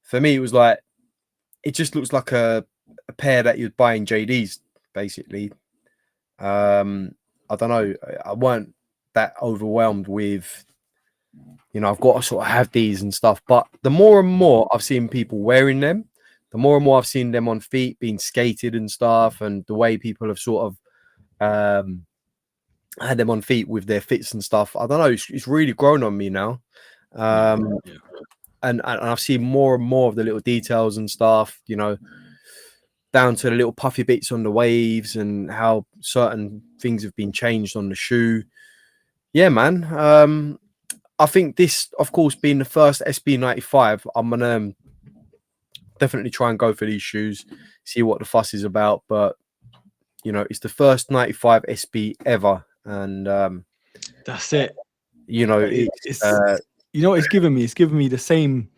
for me, it was like, it just looks like a pair that you'd buy in JD's, basically. I don't know. I weren't that overwhelmed with, I've got to sort of have these and stuff. But the more and more I've seen people wearing them, the more and more I've seen them on feet being skated and stuff, and the way people have sort of had them on feet with their fits and stuff. I don't know. It's really grown on me now. Yeah. And I've seen more and more of the little details and stuff, down to the little puffy bits on the waves and how certain things have been changed on the shoe. Yeah, man. I think this, of course, being the first SB95, I'm going to definitely try and go for these shoes, see what the fuss is about. But, it's the first 95 SB ever. And That's it. It's what it's given me? It's given me the same,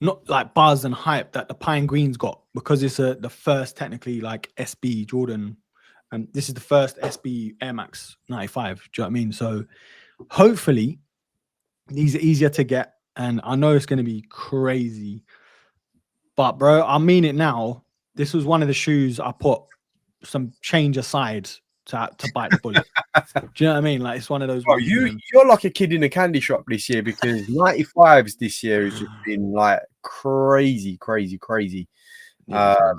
not like buzz and hype that the Pine Green's got, because it's the first technically like SB Jordan, and this is the first SB Air Max 95. Do you know what I mean? So hopefully these are easier to get, and I know it's going to be crazy, but bro, I mean it now. This was one of the shoes I put some change aside to bite the bullet. Do you know what I mean? Like, it's one of those. Bro, you're like a kid in a candy shop this year, because 95s this year has just been like crazy. Yeah,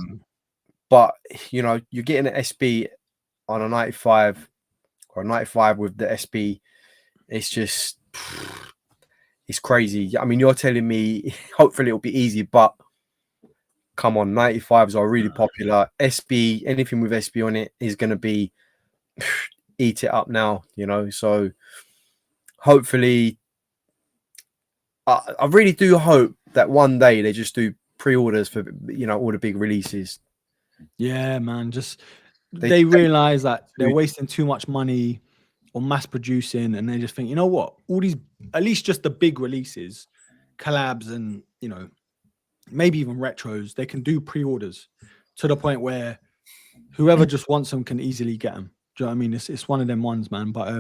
but you're getting an SB on a 95 or a 95 with the SB. It's just, it's crazy. I mean, you're telling me hopefully it'll be easy, but come on, 95s are really popular. SB, anything with SB on it is going to be eat it up now, so hopefully I really do hope that one day they just do pre-orders for all the big releases. Yeah, man, just they realize that they're wasting too much money on mass producing, and they just think, you know what, all these, at least just the big releases, collabs, and maybe even retros, they can do pre-orders to the point where whoever just wants them can easily get them. Do you know what I mean? It's one of them ones, man. But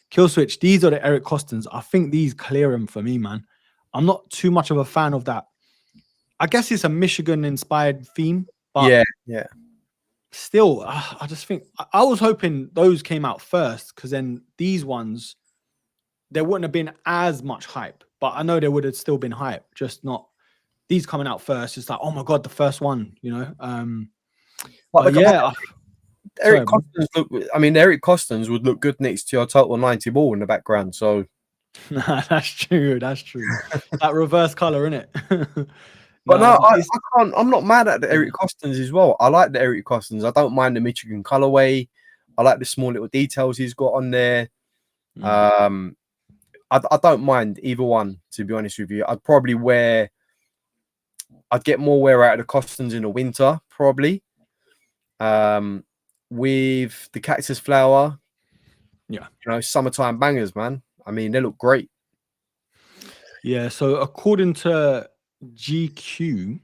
Kill Switch, these are the Eric Costons. I think these clear them for me, man. I'm not too much of a fan of that. I guess it's a Michigan-inspired theme, but yeah. Still, I just think I was hoping those came out first, because then these ones, there wouldn't have been as much hype. But I know there would have still been hype, just not these coming out first. It's like, oh my god, the first one, But yeah. Eric Costons would look good next to your Total 90 ball in the background. So that's true. That reverse color, innit? But I can't. I'm not mad at the Eric Costons as well. I like the Eric Costons. I don't mind the Michigan colorway. I like the small little details he's got on there. I don't mind either one, to be honest with you. I'd get more wear out of the Costons in the winter, probably. With the Cactus flower, summertime bangers, man. I mean, they look great. Yeah. So according to GQ,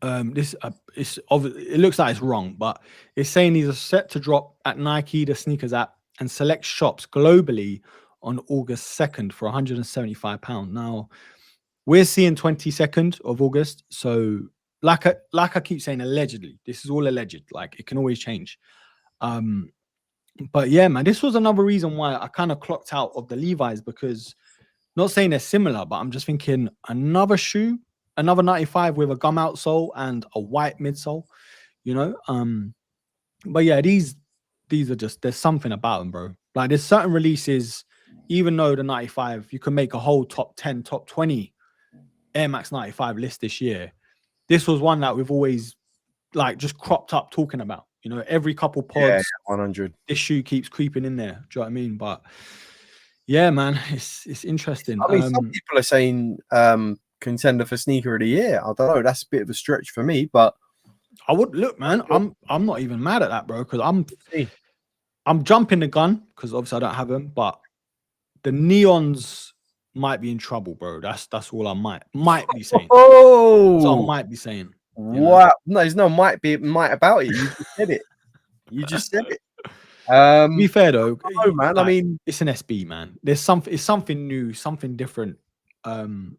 It looks like it's wrong, but it's saying these are set to drop at Nike, the sneakers app, and select shops globally on August 2nd for £175. Now we're seeing 22nd of August, so like I keep saying, allegedly, this is all alleged. Like it can always change. But yeah, man, this was another reason why I kind of clocked out of the Levi's, because not saying they're similar, but I'm just thinking another shoe, another 95 with a gum outsole and a white midsole, you know. But yeah, these are just, there's something about them, bro. Like there's certain releases, even though the 95, you can make a whole top 10, top 20 Air Max 95 list this year. This was one that we've always like just cropped up talking about. You know, every couple pods, 100. This shoe keeps creeping in there. Do you know what I mean? But yeah, man, it's interesting. I mean, some people are saying contender for sneaker of the year. I don't know. That's a bit of a stretch for me, but I would look, man. I'm not even mad at that, bro, because I'm jumping the gun because obviously I don't have them, but the neons might be in trouble, bro. That's all I might be saying. Oh, so I might be saying. Wow. No, there's no might about it. You just said it. You just said it. To be fair though, no, man. Like, I mean, it's an SB, man. It's something new, something different. Yeah, and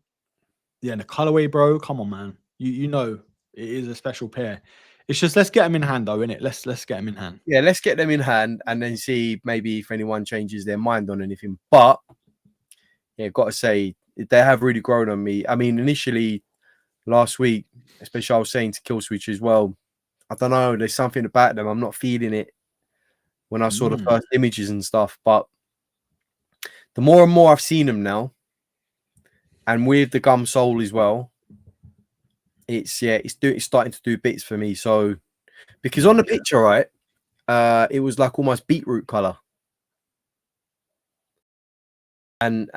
the colorway, bro. Come on, man. You know it is a special pair. It's just let's get them in hand, though, innit? Let's get them in hand. Yeah, let's get them in hand and then see maybe if anyone changes their mind on anything. But yeah, got to say they have really grown on me. I mean, initially last week, especially I was saying to Kill Switch as well. I don't know. There's something about them. I'm not feeling it when I saw the first images and stuff. But the more and more I've seen them now, and with the gum sole as well, it's starting to do bits for me. So because on the picture, right, it was like almost beetroot color, and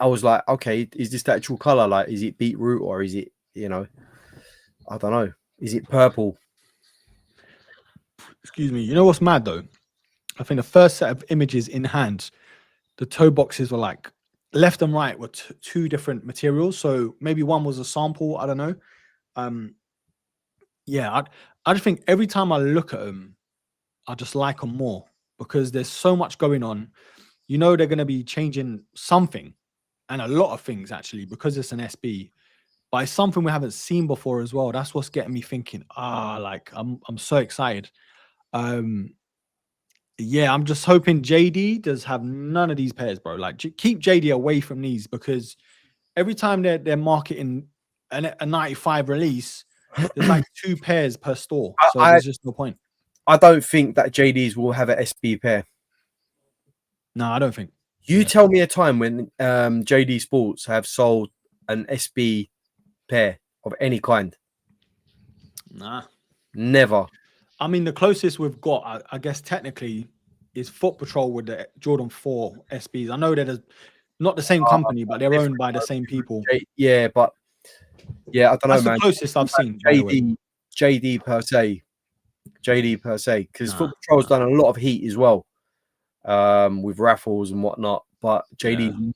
I was like, okay, is this the actual color? Like, is it beetroot or is it, you know, I don't know, is it purple? Excuse me. You know what's mad though? I think the first set of images in hand, the toe boxes were like left and right were two different materials. So maybe one was a sample. I don't know. Yeah, I just think every time I look at them, I just like them more because there's so much going on. You know, they're going to be changing something and a lot of things actually because it's an SB, but it's something we haven't seen before as well. That's what's getting me thinking. Like I'm so excited. Yeah, I'm just hoping JD does have none of these pairs, bro. Like keep JD away from these because every time they're marketing a 95 release, there's like 2 pairs per store. So there's just no point. I don't think that JDs will have an SB pair. No, I don't think. You tell me a time when JD Sports have sold an SB pair of any kind. Nah. Never. I mean, the closest we've got, I guess technically, is Foot Patrol with the Jordan 4 SBs. I know that there's not the same company, but they're owned by the same people. Yeah, but yeah, I don't know, man. That's the closest I've seen. JD per se, because Foot Patrol's done a lot of heat as well, with raffles and whatnot. But JD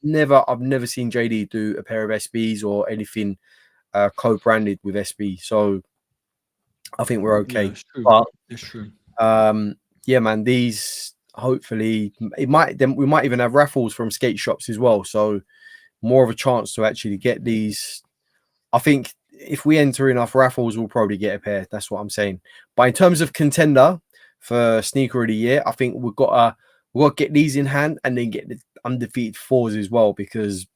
I've never seen JD do a pair of SBs or anything co-branded with SB. So I think we're okay. Yeah, it's true. But it's true. Yeah, man, these hopefully we might even have raffles from skate shops as well. So more of a chance to actually get these. I think if we enter enough raffles, we'll probably get a pair. That's what I'm saying. But in terms of contender for sneaker of the year, I think we've got to get these in hand and then get the undefeated 4s as well, because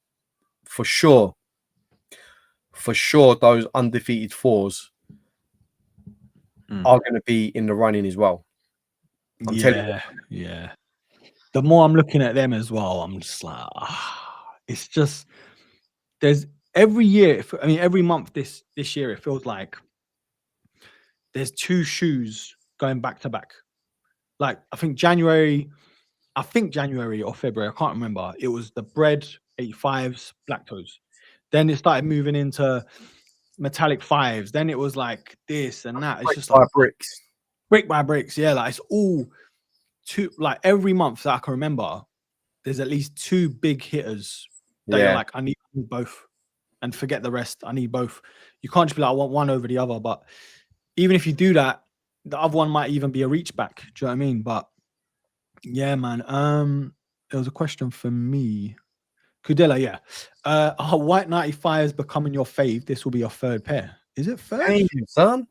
for sure those undefeated 4s are going to be in the running as well. I'm telling you. Yeah. The more I'm looking at them as well, I'm just like, it's just there's every year. I mean, every month this year, it feels like there's 2 shoes going back to back. Like I think January or February, I can't remember. It was the Bread 85s, Black Toes. Then it started moving into metallic 5s. Then it was like this and that. It's just like brick by bricks. Yeah, like it's all 2. Like every month that I can remember, there's at least 2 big hitters that you're like, I need both. and forget the rest. I need both. You can't just be like, I want one over the other. But even if you do that, the other one might even be a reach back. Do you know what I mean? But yeah, man. There was a question for me. Kudela, yeah. Are white 95s becoming your fave? This will be your third pair. Is it third? Damn, son.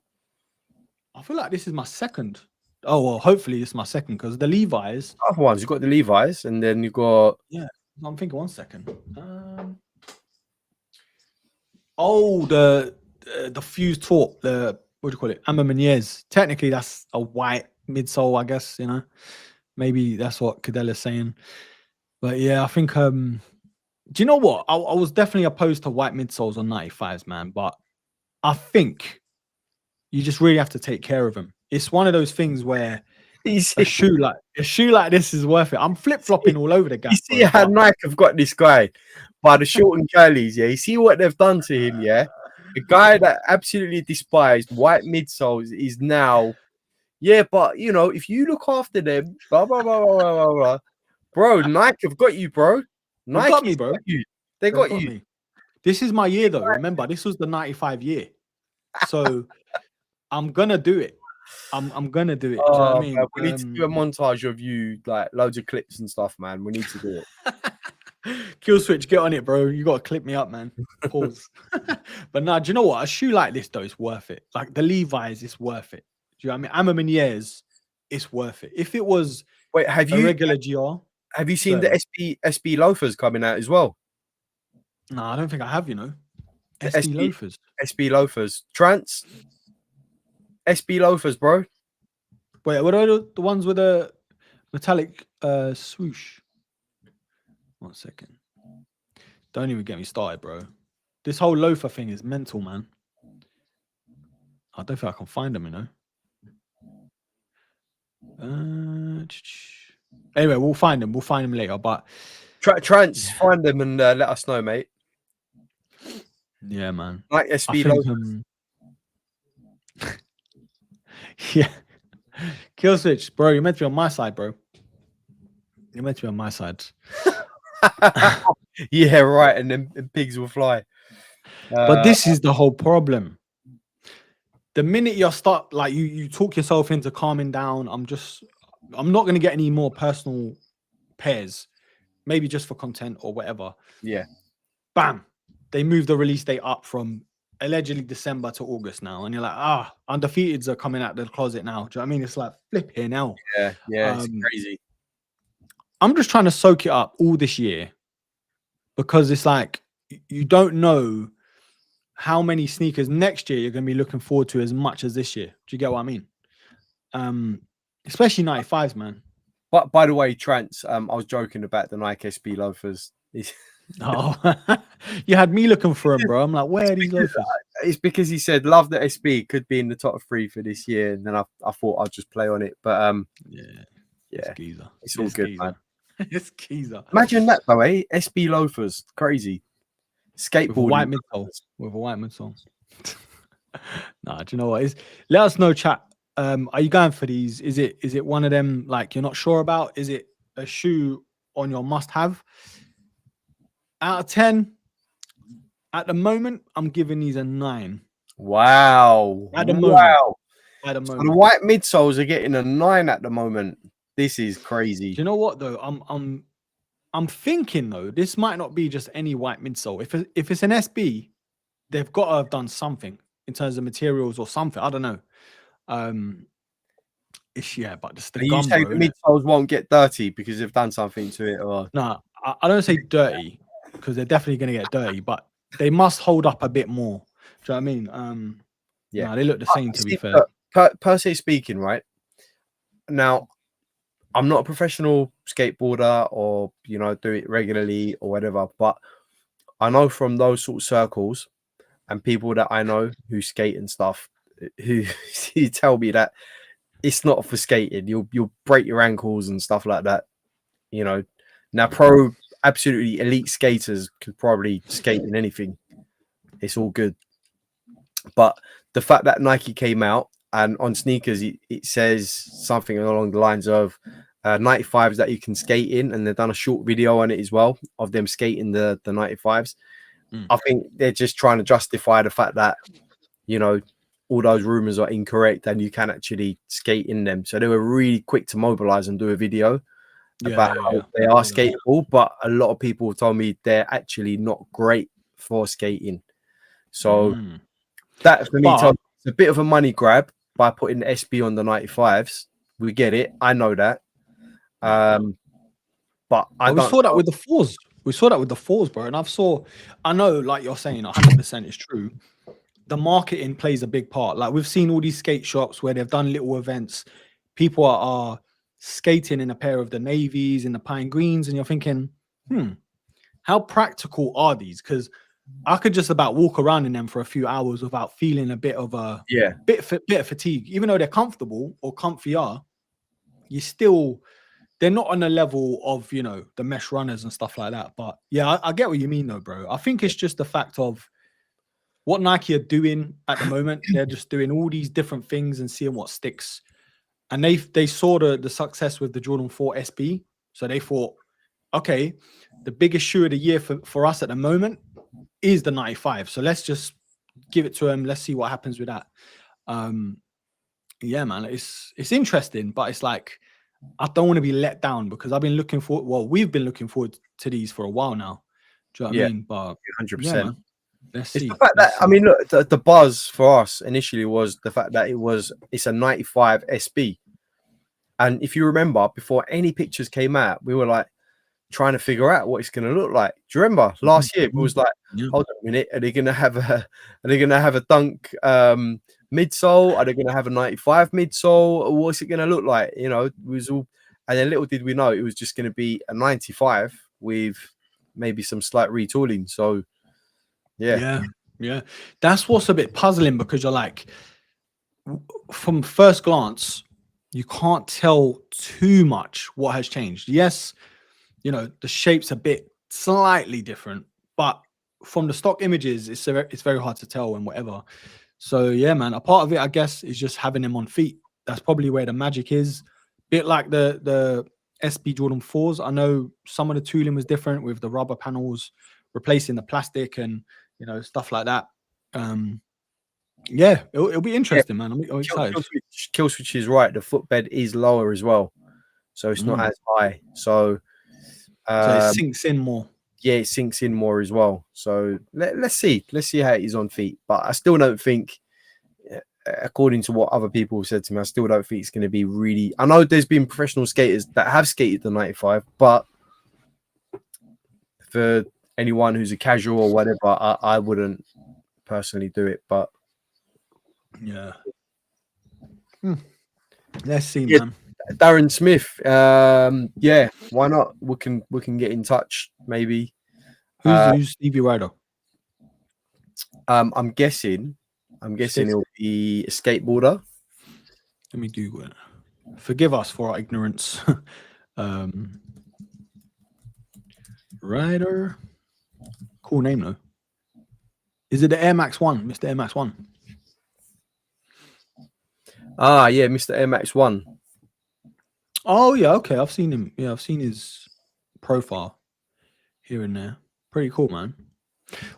I feel like this is my second. Oh, well, hopefully it's my second because the Levi's. Other ones, you've got the Levi's, and then you've got. Yeah, I'm thinking 1 second. Oh, the fused torque, the what do you call it? Amber Meuniers. Technically, that's a white midsole, I guess. You know, maybe that's what Cadell's saying. But yeah, I think. Do you know what? I was definitely opposed to white midsoles on 95s, man. But I think you just really have to take care of them. It's one of those things where a shoe like this is worth it. I'm flip flopping all over the gap. You see how Nike have got this guy by the short and curlies, yeah. You see what they've done to him, yeah. A guy that absolutely despised white midsoles is now, yeah. But you know, if you look after them, blah blah blah blah blah blah, bro, Nike have got you, bro. Nike got me, bro. Got you. They got you. Me. This is my year, though. Remember, this was the 95 year, so I'm gonna do it. I'm gonna do it. Do you know what I mean? Man, we need to do a montage of you, like loads of clips and stuff, man. We need to do it. Kill switch, get on it, bro. You gotta clip me up, man. Pause. But nah, do you know what? A shoe like this though is worth it. Like the Levi's, it's worth it. Do you know what I mean? Amber Meuniers, it's worth it. If it was have you regular GR? Have you seen the SB loafers coming out as well? No, I don't think I have. You know, SB loafers. SB loafers. Trance. SB loafers, bro. Wait, what are the ones with a metallic swoosh? 1 second. Don't even get me started, bro. This whole loafer thing is mental, man. I don't think I can find them, you know. Anyway, we'll find them. We'll find them later. But Trance, find them and let us know, mate. Yeah, man. Like SB loafers. Yeah. Kill switch, bro. You're meant to be on my side, bro. You're meant to be on my side. Yeah, right. And then pigs will fly. But this is the whole problem. The minute you start, like you talk yourself into calming down, I'm not going to get any more personal pairs. Maybe just for content or whatever. Yeah. Bam. They move the release date up from allegedly December to August now. And you're like, undefeateds are coming out the closet now. Do you know what I mean? It's like, flip here now. Yeah, it's crazy. I'm just trying to soak it up all this year because it's like, you don't know how many sneakers next year you're going to be looking forward to as much as this year. Do you get what I mean? Especially 95s, man. But by the way, Trance, I was joking about the Nike SB loafers. Oh, you had me looking for them, bro. I'm like, where are these loafers? It's because he said love the SB could be in the top 3 for this year, and then I thought I'd just play on it. But yeah, it's all good, man. It's geezer. Imagine that though, eh? SB loafers, crazy. Skateboard with a white midsole. Nah, do you know what? Let us know, chat. Are you going for these? Is it one of them like you're not sure about? Is it a shoe on your must-have? Out of 10, at the moment, I'm giving these a 9. Wow. At the moment. At the moment. So the white midsoles are getting a 9 at the moment. This is crazy. Do you know what though? I'm thinking though, this might not be just any white midsole. If it's an SB, they've got to have done something in terms of materials or something. I don't know. But just the gum, you say bro, the midsoles won't get dirty because they've done something to it, or no? I don't say dirty because they're definitely going to get dirty, but they must hold up a bit more. Do you know what I mean? Yeah, they look the same to be fair. Per se speaking, right now, I'm not a professional skateboarder or do it regularly or whatever, but I know from those sort of circles and people that I know who skate and stuff, who tell me that it's not for skating. You'll break your ankles and stuff like that. Now pro absolutely elite skaters could probably skate in anything. It's all good. But the fact that Nike came out and on sneakers, it says something along the lines of 95s that you can skate in. And they've done a short video on it as well of them skating the 95s. I think they're just trying to justify the fact that, you know, all those rumors are incorrect and you can actually skate in them. So they were really quick to mobilize and do a video about how they are skateable. But a lot of people told me they're actually not great for skating. So that for me tells it's a bit of a money grab by putting the SB on the 95s. We get it. I know that. But we saw that with the fours. We saw that with the fours, bro. And I know, like you're saying, 100% is true. The marketing plays a big part. Like we've seen all these skate shops where they've done little events. People are skating in a pair of the navies, in the pine greens, and you're thinking, how practical are these? Because I could just about walk around in them for a few hours without feeling a bit of bit of fatigue. Even though they're comfortable or comfier, they're not on the level of, you know, the mesh runners and stuff like that. But yeah, I get what you mean though, bro. I think it's just the fact of what Nike are doing at the moment. They're just doing all these different things and seeing what sticks. And they saw the success with the Jordan 4 SB. So they thought, okay, the biggest shoe of the year for us at the moment is the 95. So let's just give it to them. Let's see what happens with that. Yeah, man, it's interesting, but it's like, I don't want to be let down because we've been looking forward to these for a while now. Do you know what I mean? But 100%. Yeah, man. Let's see. The fact that, I mean, look, the buzz for us initially was the fact that it's a 95 SB. And if you remember, before any pictures came out, we were like trying to figure out what it's going to look like. Do you remember last year? It was like, hold on a minute, are they going to have a dunk midsole? Are they going to have a 95 midsole? What's it going to look like? You know, it was all, and then little did we know it was just going to be a 95 with maybe some slight retooling. So yeah. That's what's a bit puzzling because you're like, from first glance, you can't tell too much what has changed. Yes, you know, the shape's a bit slightly different, but from the stock images, it's very hard to tell and whatever. So yeah, man, a part of it, I guess, is just having them on feet. That's probably where the magic is. Bit like the SB Jordan 4s. I know some of the tooling was different with the rubber panels replacing the plastic and, you know, stuff like that. Yeah, it'll be interesting, man. I'm excited. Killswitch is right. The footbed is lower as well, so it's not as high. So it sinks in more. Yeah, it sinks in more as well. So let's see how it is on feet. But I still don't think, according to what other people have said to me, I still don't think it's going to be really. I know there's been professional skaters that have skated the 95, but for anyone who's a casual or whatever, I wouldn't personally do it. But yeah, let's see, man. Darren Smith, yeah, why not? We can get in touch, maybe. Who's Stevie Ryder? I'm guessing it'll be a skateboarder. Let me Google it. Forgive us for our ignorance. Ryder, cool name though. Is it the Air Max 1, Mr. Air Max 1? Ah, yeah, Mr. Air Max 1. Oh yeah, okay. I've seen him. Yeah, I've seen his profile here and there. Pretty cool, man.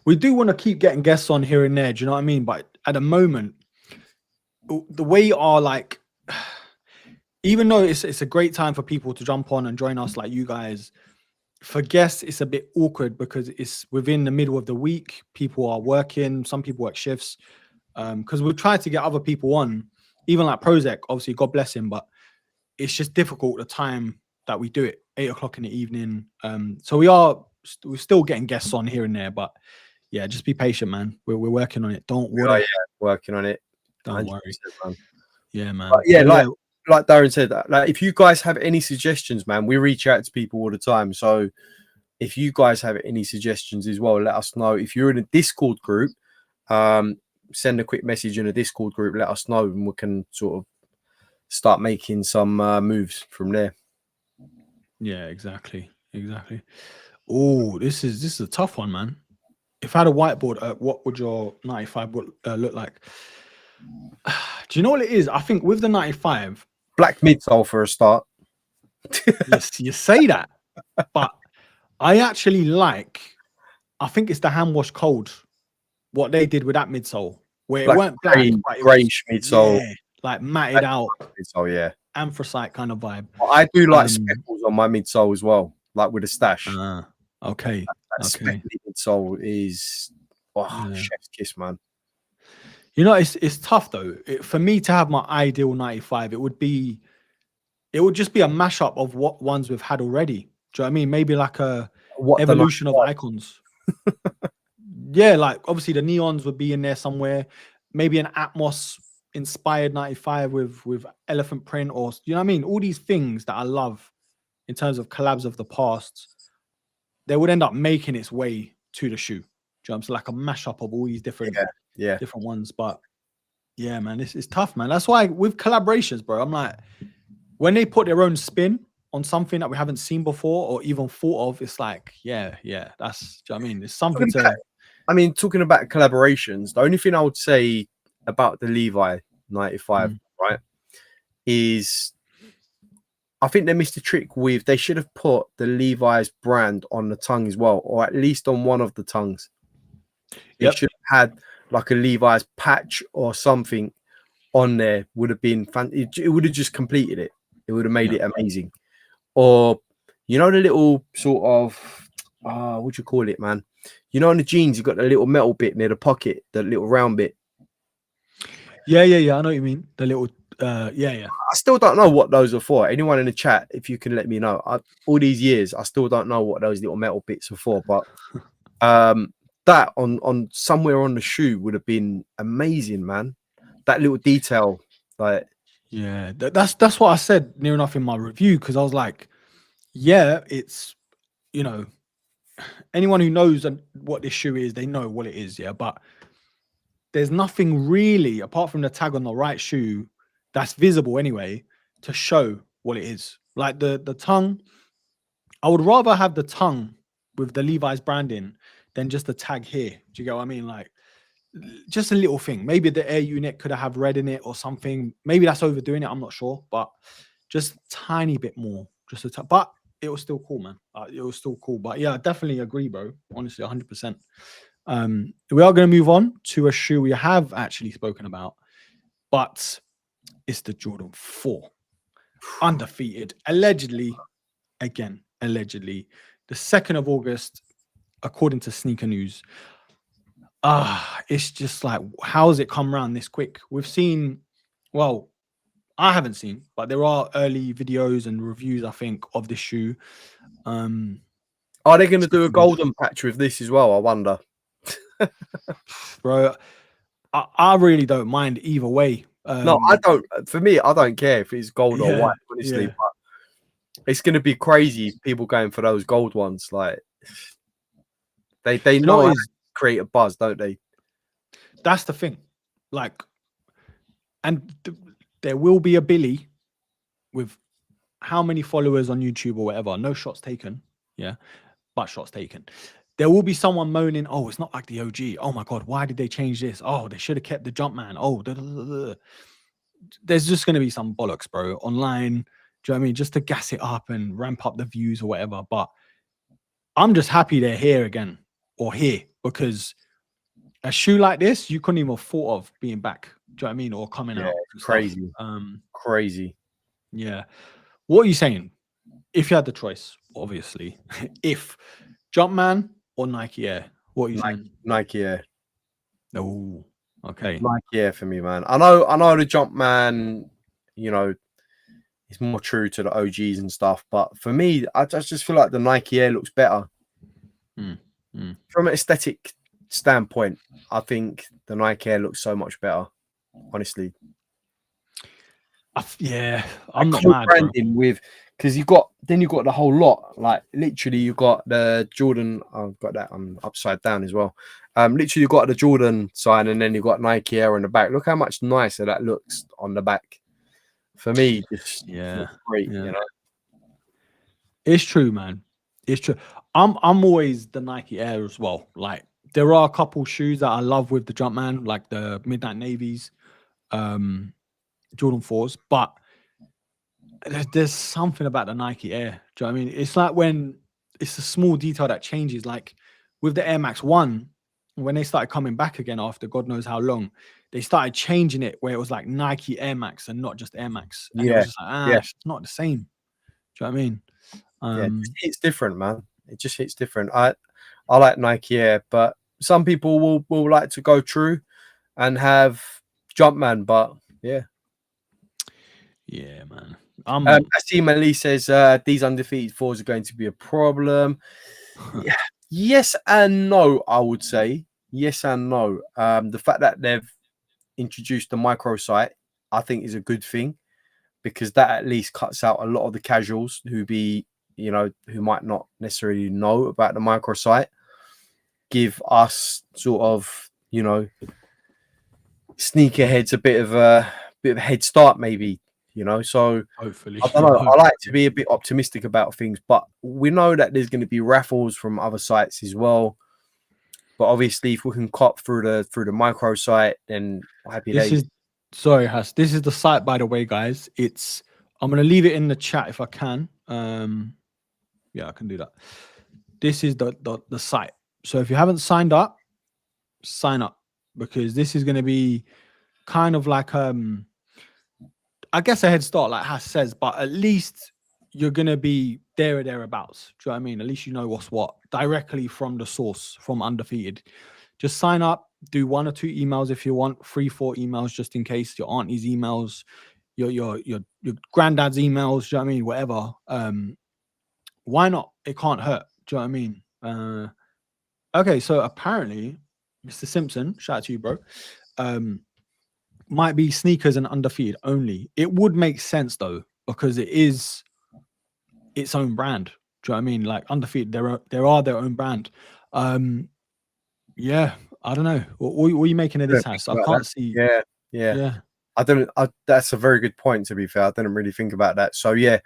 We do want to keep getting guests on here and there. Do you know what I mean? But at the moment, the way our like, even though it's a great time for people to jump on and join us, like you guys, for guests, it's a bit awkward because it's within the middle of the week. People are working. Some people work shifts. Because we've tried to get other people on, even like Prozac. Obviously, God bless him, but it's just difficult the time that we do it, 8 o'clock in the evening. So we're still getting guests on here and there, but yeah, just be patient, man. We're working on it. Don't worry. Working on it. Don't worry. Man. Yeah, man. But yeah, like Darren said, like if you guys have any suggestions, man, we reach out to people all the time. So if you guys have any suggestions as well, let us know. If you're in a Discord group, send a quick message in a Discord group, let us know, and we can sort of start making some moves from there. Yeah, exactly. Oh, this is a tough one, man. If I had a whiteboard, what would your 95 look like? Do you know what it is? I think with the 95, black midsole for a start. Yes, you say that, but I actually like I think it's the hand wash cold. What they did with that midsole, where it Like weren't black, but it was greyish midsole. like matted out Midsole, yeah. anthracite kind of vibe. I do like speckles on my midsole as well, like with a stash. Okay. That speckly midsole is chef's kiss, man. You know, it's tough though. For me to have my ideal 95, it would just be a mashup of what ones we've had already. Do you know what I mean? Maybe like a evolution of icons. Yeah, like obviously the neons would be in there somewhere. Maybe an Atmos inspired 95 with elephant print, or you know what I mean? All these things that I love in terms of collabs of the past, they would end up making its way to the shoe. Do you know what I'm saying? Like a mashup of all these different ones. But yeah, man, it's tough, man. That's why with collaborations, bro, I'm like, when they put their own spin on something that we haven't seen before or even thought of, it's like, yeah, that's, do you know what I mean? It's something talking about collaborations, the only thing I would say about the Levi 95, right, is I think they missed a trick with, they should have put the Levi's brand on the tongue as well, or at least on one of the tongues. They should have had like a Levi's patch or something on there. Would have been fun. It would have just completed it. It would have made it amazing. Or, you know, the little sort of, what do you call it, man? You know, on the jeans, you've got the little metal bit near the pocket, the little round bit. Yeah. I know what you mean. The little, I still don't know what those are for. Anyone in the chat, if you can let me know. All these years, I still don't know what those little metal bits are for. But that on somewhere on the shoe would have been amazing, man. That little detail, like. Yeah, that's what I said near enough in my review, because I was like, yeah, it's, you know, anyone who knows what this shoe is, they know what it is, yeah. But there's nothing really apart from the tag on the right shoe that's visible anyway to show what it is. Like the tongue, I would rather have the tongue with the Levi's branding than just the tag here. Do you get what I mean? Like, just a little thing. Maybe the air unit could have red in it or something. Maybe that's overdoing it. I'm not sure, but just tiny bit more. But it was still cool, man. It was still cool. But yeah, I definitely agree, bro. Honestly, 100%. We are going to move on to a shoe we have actually spoken about, but it's the Jordan 4. Undefeated. Allegedly, the 2nd of August, according to Sneaker News. It's just like, how has it come around this quick? We've seen, well, I haven't seen, but there are early videos and reviews, I think, of this shoe. Are they going to do a golden patch with this as well? I wonder. Bro, I really don't mind either way. No, I don't. For me, I don't care if it's gold or white, honestly. Yeah. But it's going to be crazy, people going for those gold ones. Like, they know how to create a buzz, don't they? That's the thing. Like, and there will be a Billy with how many followers on YouTube or whatever. No shots taken. Yeah. But shots taken. There will be someone moaning, oh, it's not like the OG. Oh my God, why did they change this? Oh, they should have kept the Jumpman. Oh, there's just going to be some bollocks, bro, online. Do you know what I mean? Just to gas it up and ramp up the views or whatever. But I'm just happy they're here again, or here, because a shoe like this, you couldn't even have thought of being back. Do you know what I mean? Or coming out. Crazy. Crazy. Yeah. What are you saying? If you had the choice, obviously, if Jumpman or Nike Air, what are you saying? Nike Air. Oh, okay. Nike Air for me, man. I know the Jumpman, you know, it's more true to the OGs and stuff, but for me, I just feel like the Nike Air looks better. From an aesthetic standpoint, I think the Nike Air looks so much better, honestly. I'm not mad, branding with, because you've got the whole lot. Like literally, you've got the Jordan. I've got that upside down as well. Literally, you've got the Jordan sign, and then you've got Nike Air on the back. Look how much nicer that looks on the back. For me, just great. You know, it's true, man. It's true. I'm always the Nike Air as well. Like there are a couple shoes that I love with the Jumpman, like the Midnight Navies, Jordan 4s, but there's something about the Nike Air. Do you know what I mean? It's like when it's a small detail that changes. Like with the Air Max 1, when they started coming back again after God knows how long, they started changing it where it was like Nike Air Max and not just Air Max. And it was just like, yeah, it's not the same. Do you know what I mean? yeah. It just hits different, man. It just hits different. I like Nike Air, but some people will like to go true and have Jumpman. But yeah, yeah, man. I see Mali says these undefeated fours are going to be a problem. Yeah, yes and no. I would say yes and no. The fact that they've introduced the microsite, I think, is a good thing because that at least cuts out a lot of the casuals who might not necessarily know about the microsite. Give us sort of, sneakerheads a bit of a head start, maybe. So hopefully, I don't know. I like to be a bit optimistic about things, but we know that there's going to be raffles from other sites as well. But obviously, if we can cop through the microsite, then happy days. Sorry, Has. This is the site, by the way, guys. I'm gonna leave it in the chat if I can. Yeah, I can do that. This is the site. So if you haven't signed up, sign up because this is gonna be kind of like I guess a head start, like Has says, but at least you're gonna be there or thereabouts. Do you know what I mean? At least you know what's what directly from the source, from Undefeated. Just sign up, do 1 or 2 emails if you want, 3, 4 emails just in case, your auntie's emails, your granddad's emails, do you know what I mean? Whatever. Why not? It can't hurt. Do you know what I mean? Okay, so apparently, Mr. Simpson, shout out to you, bro. Might be sneakers and undefeated only. It would make sense though, because it is its own brand. Do you know what I mean? Like undefeated, there are their own brand. Yeah, I don't know. What are you making of this house? I can't see. Yeah. That's a very good point. To be fair, I didn't really think about that. So yeah,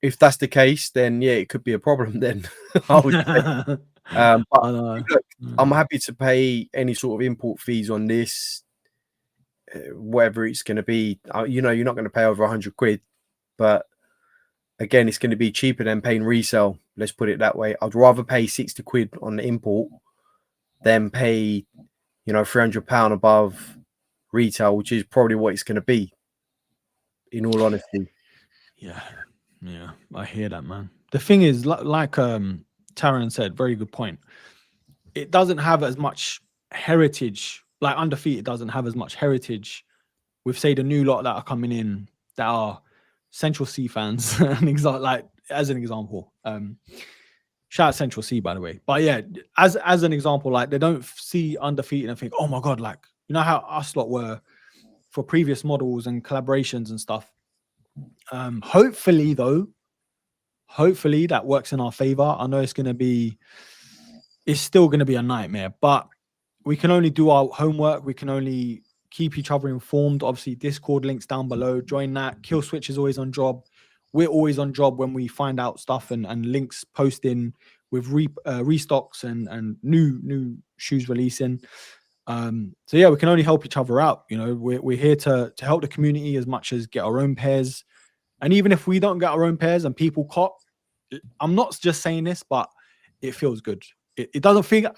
if that's the case, then yeah, it could be a problem. Then I would say. But look, I'm happy to pay any sort of import fees on this, whatever it's going to be. You're not going to pay over 100 quid, but again, it's going to be cheaper than paying resale. Let's put it that way. I'd rather pay 60 quid on the import than pay, £300 above retail, which is probably what it's going to be. In all honesty. Yeah, I hear that, man. The thing is, like Taran said, very good point. It doesn't have as much heritage. Like Undefeated doesn't have as much heritage with, say, the new lot that are coming in that are Central C fans. As an example. Shout out Central C, by the way. But yeah, as an example, like they don't see Undefeated and think, oh my god, like you know how us lot were for previous models and collaborations and stuff. Hopefully that works in our favor. I know it's still gonna be a nightmare, but we can only do our homework. We can only keep each other informed. Obviously, Discord links down below. Join that. Kill Switch is always on job. We're always on job when we find out stuff and links posting with restocks and new shoes releasing. So yeah, we can only help each other out. We're here to help the community as much as get our own pairs. And even if we don't get our own pairs and people cop, I'm not just saying this, but it feels good. It doesn't feel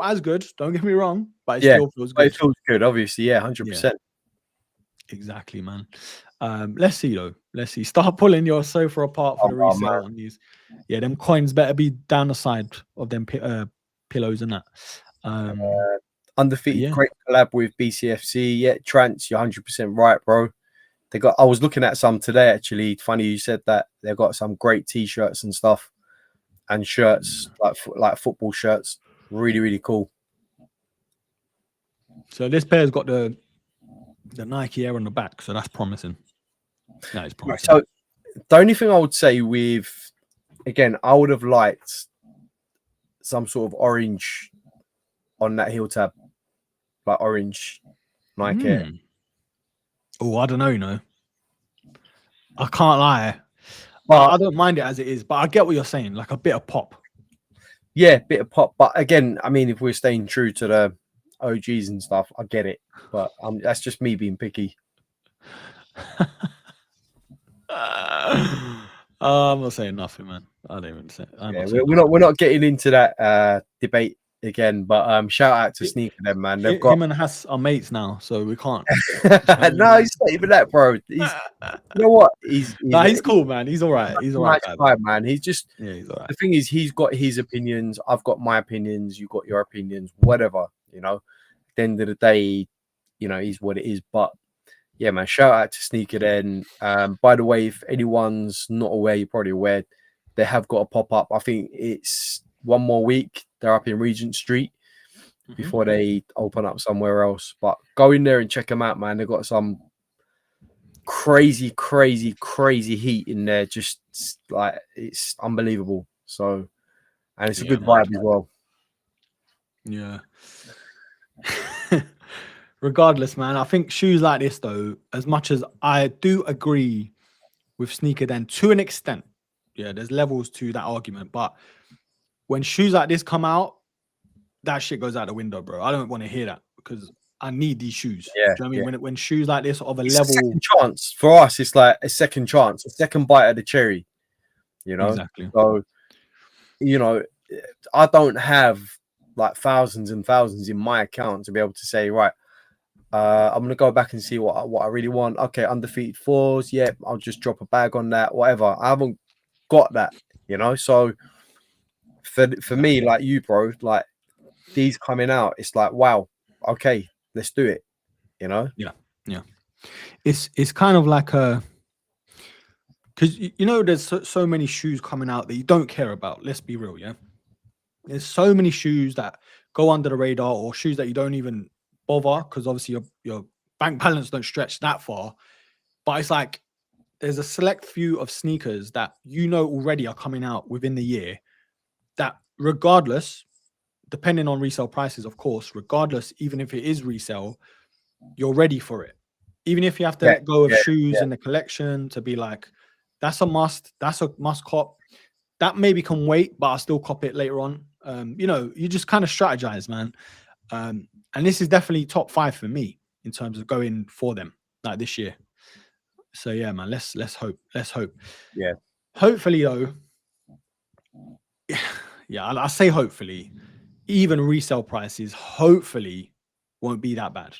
as good. Don't get me wrong, but it still feels good. It feels good, obviously. Yeah, 100%. Yeah. Exactly, man. Let's see though. Let's see. Start pulling your sofa apart for the resale on these. Yeah, them coins better be down the side of them pillows and that. Undefeated, great collab with BCFC. Yeah, Trance, you're 100% right, bro. I was looking at some today actually. Funny you said that. They've got some great t-shirts and stuff and shirts like football shirts. Really, really cool. So this pair's got the Nike Air on the back, so that's promising. That is promising. So the only thing I would say again, I would have liked some sort of orange on that heel tab, like orange Nike Air. Oh, I don't know, I can't lie. But I don't mind it as it is, but I get what you're saying, like a bit of pop. Yeah, bit of pop. But again, I mean, if we're staying true to the OGs and stuff, I get it. But that's just me being picky. I'm not saying nothing, man. I don't even say. Yeah, we're not getting into that debate again. But shout out to Sneaker then, man. They've got him and Hass are mates now, so we can't. no, he's not even that, bro. He's you know what? He's cool, man. He's all right. He's all right, guy, man. He's just he's all right. The thing is, he's got his opinions. I've got my opinions. You got your opinions. Whatever, you know. At the end of the day, you know, he's what it is. But yeah, man. Shout out to Sneaker then. By the way, if anyone's not aware, you're probably aware. They have got a pop up. I think it's one more week. They're up in Regent Street before they open up somewhere else. But go in there and check them out, man. They've got some crazy heat in there. Just like it's unbelievable. So, and it's a good vibe as well. Yeah. Regardless, man, I think shoes like this, though, as much as I do agree with Sneaker then to an extent, yeah, there's levels to that argument. But when shoes like this come out, that shit goes out the window, bro. I don't want to hear that because I need these shoes. Yeah, do you know what I mean? When shoes like this of a it's level, a second chance for us, it's like a second chance, a second bite of the cherry. You know, exactly. So, you know, I don't have like thousands and thousands in my account to be able to say, right, I'm gonna go back and see what I really want. Okay, undefeated fours. Yeah, I'll just drop a bag on that. Whatever. I haven't got that. You know, so for me, like you, bro, like these coming out, it's like, wow, okay, let's do it. You know? Yeah. It's kind of like a, because you know there's so many shoes coming out that you don't care about. Let's be real, yeah. There's so many shoes that go under the radar, or shoes that you don't even bother because obviously your bank balance don't stretch that far. But it's like there's a select few of sneakers that you know already are coming out within the year that regardless, depending on resale prices, of course, regardless, even if it is resale, you're ready for it. Even if you have to let go of shoes in the collection to be like, that's a must cop. That maybe can wait, but I'll still cop it later on. You know, you just kind of strategize, man. And this is definitely top 5 for me in terms of going for them like this year. So yeah, man, let's hope. Yeah. Hopefully though, yeah, I say hopefully, even resale prices hopefully won't be that bad.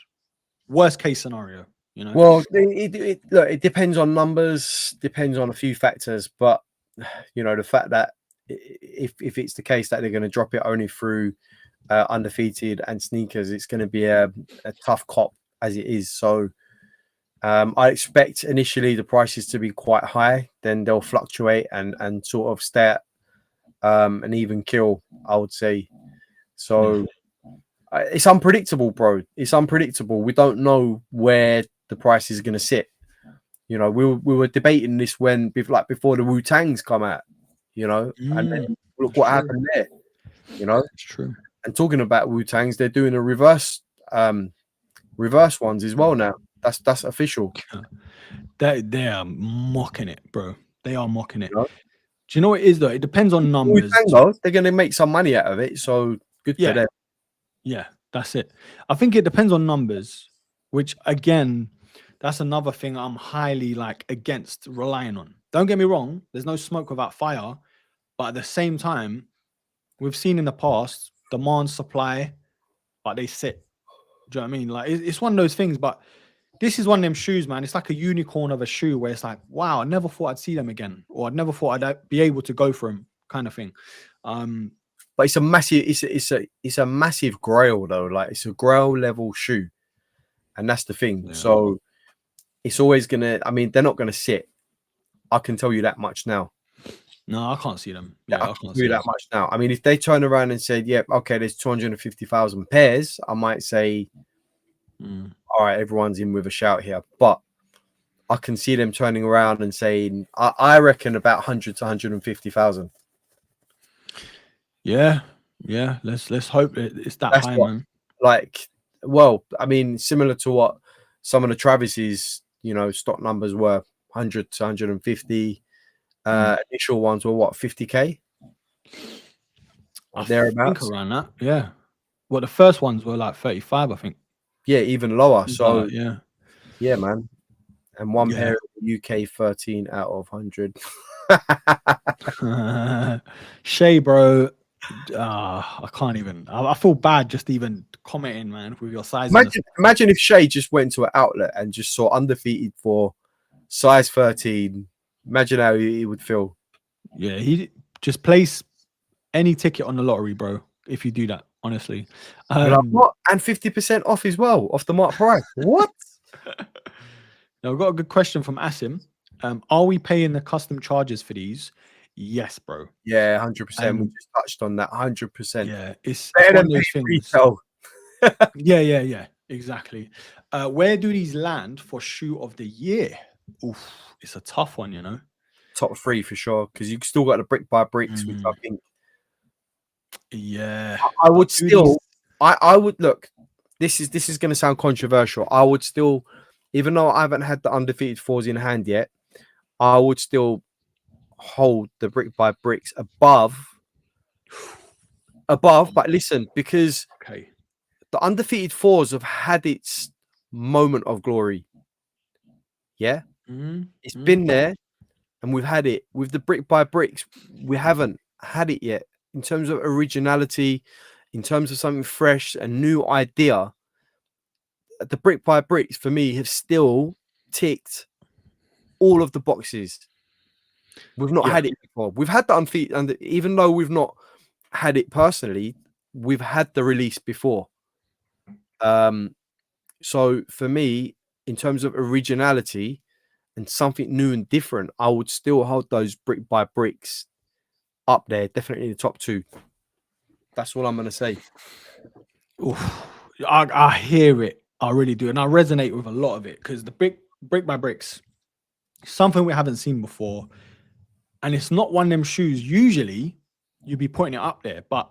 Worst case scenario, you know. Well, it depends on numbers, depends on a few factors, but you know, the fact that if it's the case that they're going to drop it only through undefeated and sneakers, it's going to be a tough cop as it is. So I expect initially the prices to be quite high, then they'll fluctuate and sort of stay at an even kill, I would say. So it's unpredictable, bro. It's unpredictable. We don't know where the price is going to sit. You know, we were debating this when before the Wu-Tangs come out, you know, and then look what happened there. You know, it's true. And talking about Wu-Tangs, they're doing a reverse ones as well now. That's official. They are mocking it, bro. They are mocking it. You know? Do you know what it is though? It depends on numbers. They're going to make some money out of it, so good for them. Yeah, that's it. I think it depends on numbers, which again, that's another thing I'm highly like against relying on. Don't get me wrong, there's no smoke without fire, but at the same time, we've seen in the past demand, supply, but they sit. Do you know what I mean? Like it's one of those things, but this is one of them shoes, man. It's like a unicorn of a shoe where it's like, wow, I never thought I'd see them again, or I never thought I'd be able to go for them, kind of thing. But it's a massive, it's a massive grail though. Like it's a grail level shoe, and that's the thing. Yeah. So it's always gonna. I mean, they're not gonna sit. I can tell you that much now. No, I can't see them. Yeah, I can't see that much now. I mean, if they turn around and said, "Yeah, okay, there's 250,000 pairs," I might say, "All right, everyone's in with a shout here." But I can see them turning around and saying, "I reckon about 100 to 150,000." Yeah. Let's hope it's that high, man. Like, well, I mean, similar to what some of the Travis's, you know, stock numbers were 100 to 150. Initial ones were what, 50K? Thereabouts. I think around that. Yeah. Well, the first ones were like 35, I think. Yeah, even lower. So yeah, man. And one pair of UK 13 out of 100. Shay, bro. I can't even. I feel bad just even commenting, man, with your size. Imagine if Shay just went to an outlet and just saw undefeated for size 13. Imagine how he would feel. Yeah, he just place any ticket on the lottery, bro. If you do that, honestly. Like, what? And 50% off as well, off the mark price. What? Now we've got a good question from Asim. Are we paying the custom charges for these? Yes, bro. Yeah, 100%. We just touched on that. 100%. Yeah, it's Better one than of those things. retail. Yeah, exactly. Where do these land for shoe of the year? Oof, it's a tough one, you know. Top 3 for sure, because you still got the brick by bricks, which I think. Yeah, I would still. I would look. This is going to sound controversial. I would still, even though I haven't had the undefeated 4s in hand yet, I would still hold the brick by bricks above. But listen, because the undefeated 4s have had its moment of glory. Yeah, it's been there, and we've had it. With the brick by bricks, we haven't had it yet. In terms of originality, in terms of something fresh, a new idea, the brick by bricks for me have still ticked all of the boxes. We've not had it before. We've had the undefeated, and even though we've not had it personally, we've had the release before. So for me, in terms of originality and something new and different, I would still hold those brick by bricks up there, definitely the top 2. That's all I'm going to say. Oof. I hear it. I really do. And I resonate with a lot of it because the brick by bricks, something we haven't seen before. And it's not one of them shoes. Usually you'd be putting it up there, but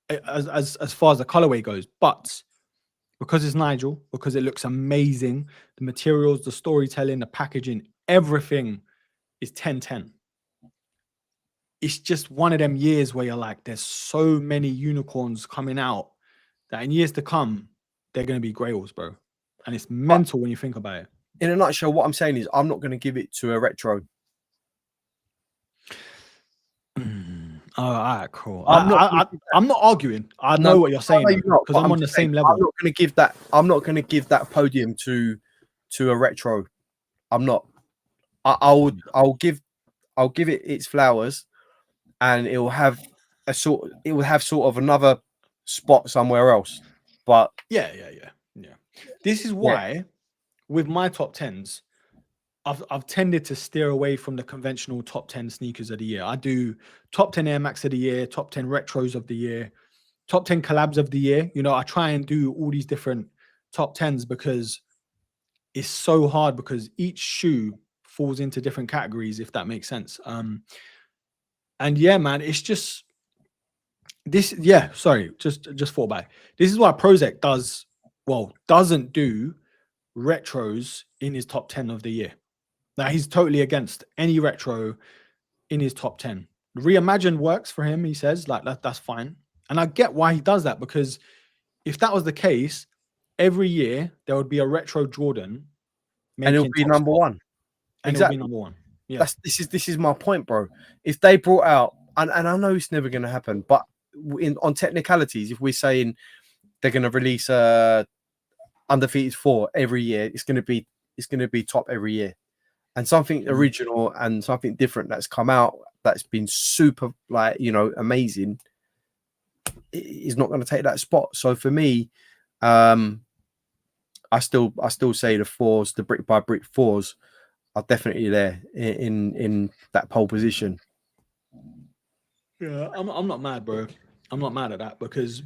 as far as the colorway goes, but because it's Nigel, because it looks amazing, the materials, the storytelling, the packaging, everything is 10/10. It's just one of them years where you're like, there's so many unicorns coming out that in years to come, they're going to be grails, bro. And it's mental when you think about it. In a nutshell, what I'm saying is I'm not going to give it to a retro. All right, cool. I'm not arguing. I know what you're saying because I'm on the same level. I'm not going to give that. I'm not going to give that podium to a retro. I'm not. I'll give it its flowers, and it will have sort of another spot somewhere else. But yeah. This is why with my top 10s, I've tended to steer away from the conventional top 10 sneakers of the year. I do top 10 Air Max of the year, top 10 retros of the year, top 10 collabs of the year. You know, I try and do all these different top 10s because it's so hard because each shoe falls into different categories, if that makes sense. And yeah, man, it's just this. Yeah, sorry, just thought back. This is why Prozac doesn't do retros in his top 10 of the year. Now he's totally against any retro in his top 10. Reimagine works for him, he says, like that's fine. And I get why he does that, because if that was the case, every year there would be a retro Jordan and it'll be number one. And exactly. It'll be number one. Yeah. This is my point, bro. If they brought out, and I know it's never going to happen, but on technicalities, if we're saying they're going to release undefeated 4 every year, it's going to be top every year. And something original and something different that's come out that's been super, like, you know, amazing is not going to take that spot. So for me, I still say the 4s, the brick by brick 4s, are definitely there in that pole position. Yeah, I'm not mad, bro. I'm not mad at that because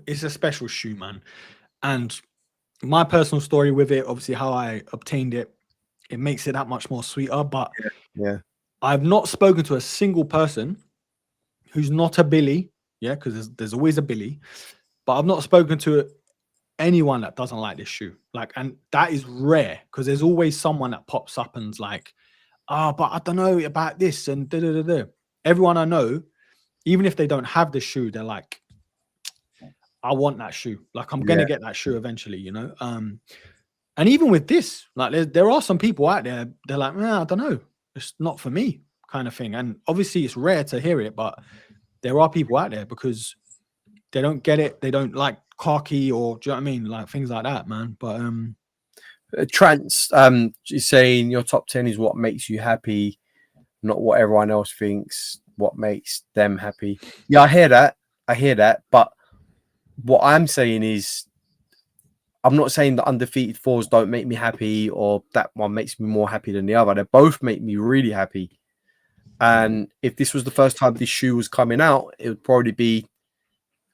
it's a special shoe, man. And my personal story with it, obviously how I obtained it, it makes it that much more sweeter. But yeah, I've not spoken to a single person who's not a Billy. Yeah, because there's always a Billy. But I've not spoken to anyone that doesn't like this shoe. Like, and that is rare because there's always someone that pops up and's like, but I don't know about this and da-da-da-da. Everyone I know, even if they don't have the shoe, they're like, I want that shoe. Like, I'm gonna get that shoe eventually, you know. And even with this, like, there are some people out there, they're like, I don't know, it's not for me kind of thing. And obviously it's rare to hear it, but there are people out there because they don't get it. They don't like khaki or do you know what I mean? Like things like that, man. But Trance is saying your top 10 is what makes you happy, not what everyone else thinks, what makes them happy. Yeah, I hear that. But what I'm saying is, I'm not saying that undefeated fours don't make me happy or that one makes me more happy than the other. They both make me really happy. And if this was the first time this shoe was coming out, it would probably be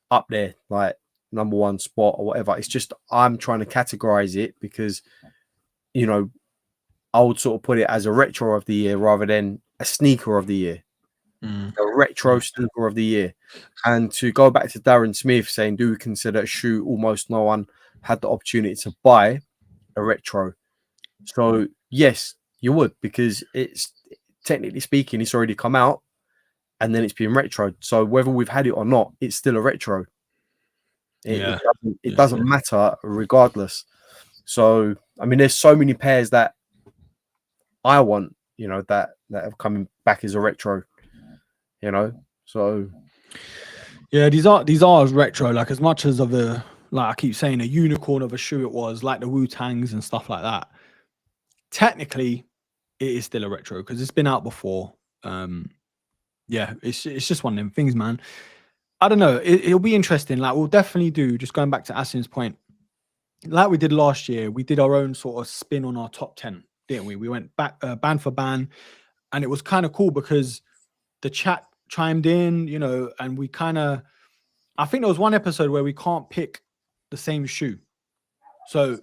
up there, like number one spot or whatever. It's just I'm trying to categorize it because, I would sort of put it as a retro of the year rather than a sneaker of the year. A retro sneaker of the year. And to go back to Darren Smith saying, do we consider a shoe almost no one had the opportunity to buy a retro? So yes, you would, because it's technically speaking, it's already come out and then it's been retro. So whether we've had it or not, it's still a retro. It doesn't matter regardless. So I mean, there's so many pairs that I want, that have coming back as a retro, So yeah, these are retro. Like as much as of a, like I keep saying, a unicorn of a shoe it was, like the Wu-Tangs and stuff like that. Technically, it is still a retro because it's been out before. Yeah, it's just one of them things, man. I don't know. It'll be interesting. Like we'll definitely do. Just going back to Asin's point, like we did last year, we did our own sort of spin on our top 10, didn't we? We went back band for band, and it was kind of cool because the chat chimed in, and we kind of, I think there was one episode where we can't pick the same shoe. So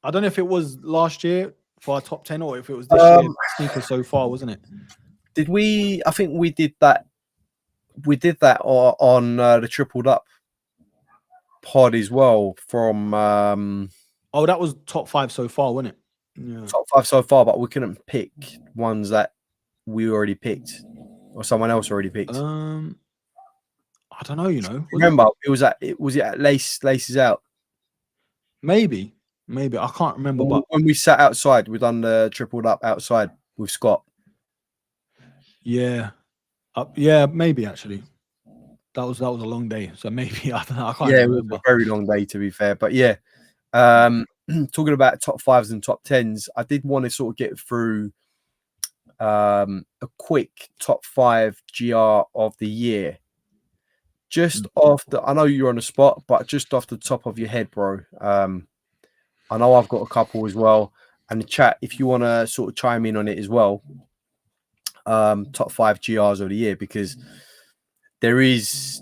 I don't know if it was last year for our top 10 or if it was this year sneakers so far, wasn't it? Did we? I think we did that. We did that on the Tripled Up pod as well from oh, that was top 5 so far, wasn't it? Yeah. Top 5 so far, but we couldn't pick ones that we already picked or someone else already picked. I don't know, remember it was at Laces Out. Maybe I can't remember. But when we sat outside, we done the Tripled Up outside with Scott. Yeah, yeah, maybe actually. That was a long day, so maybe I don't know. I can't remember. It was a very long day, to be fair. But yeah, talking about top 5s and top 10s, I did want to sort of get through a quick top 5 GR of the year. Just off the, I know you're on the spot, but just off the top of your head, bro. I know I've got a couple as well, and the chat, if you want to sort of chime in on it as well. Top 5 GRs of the year, because there is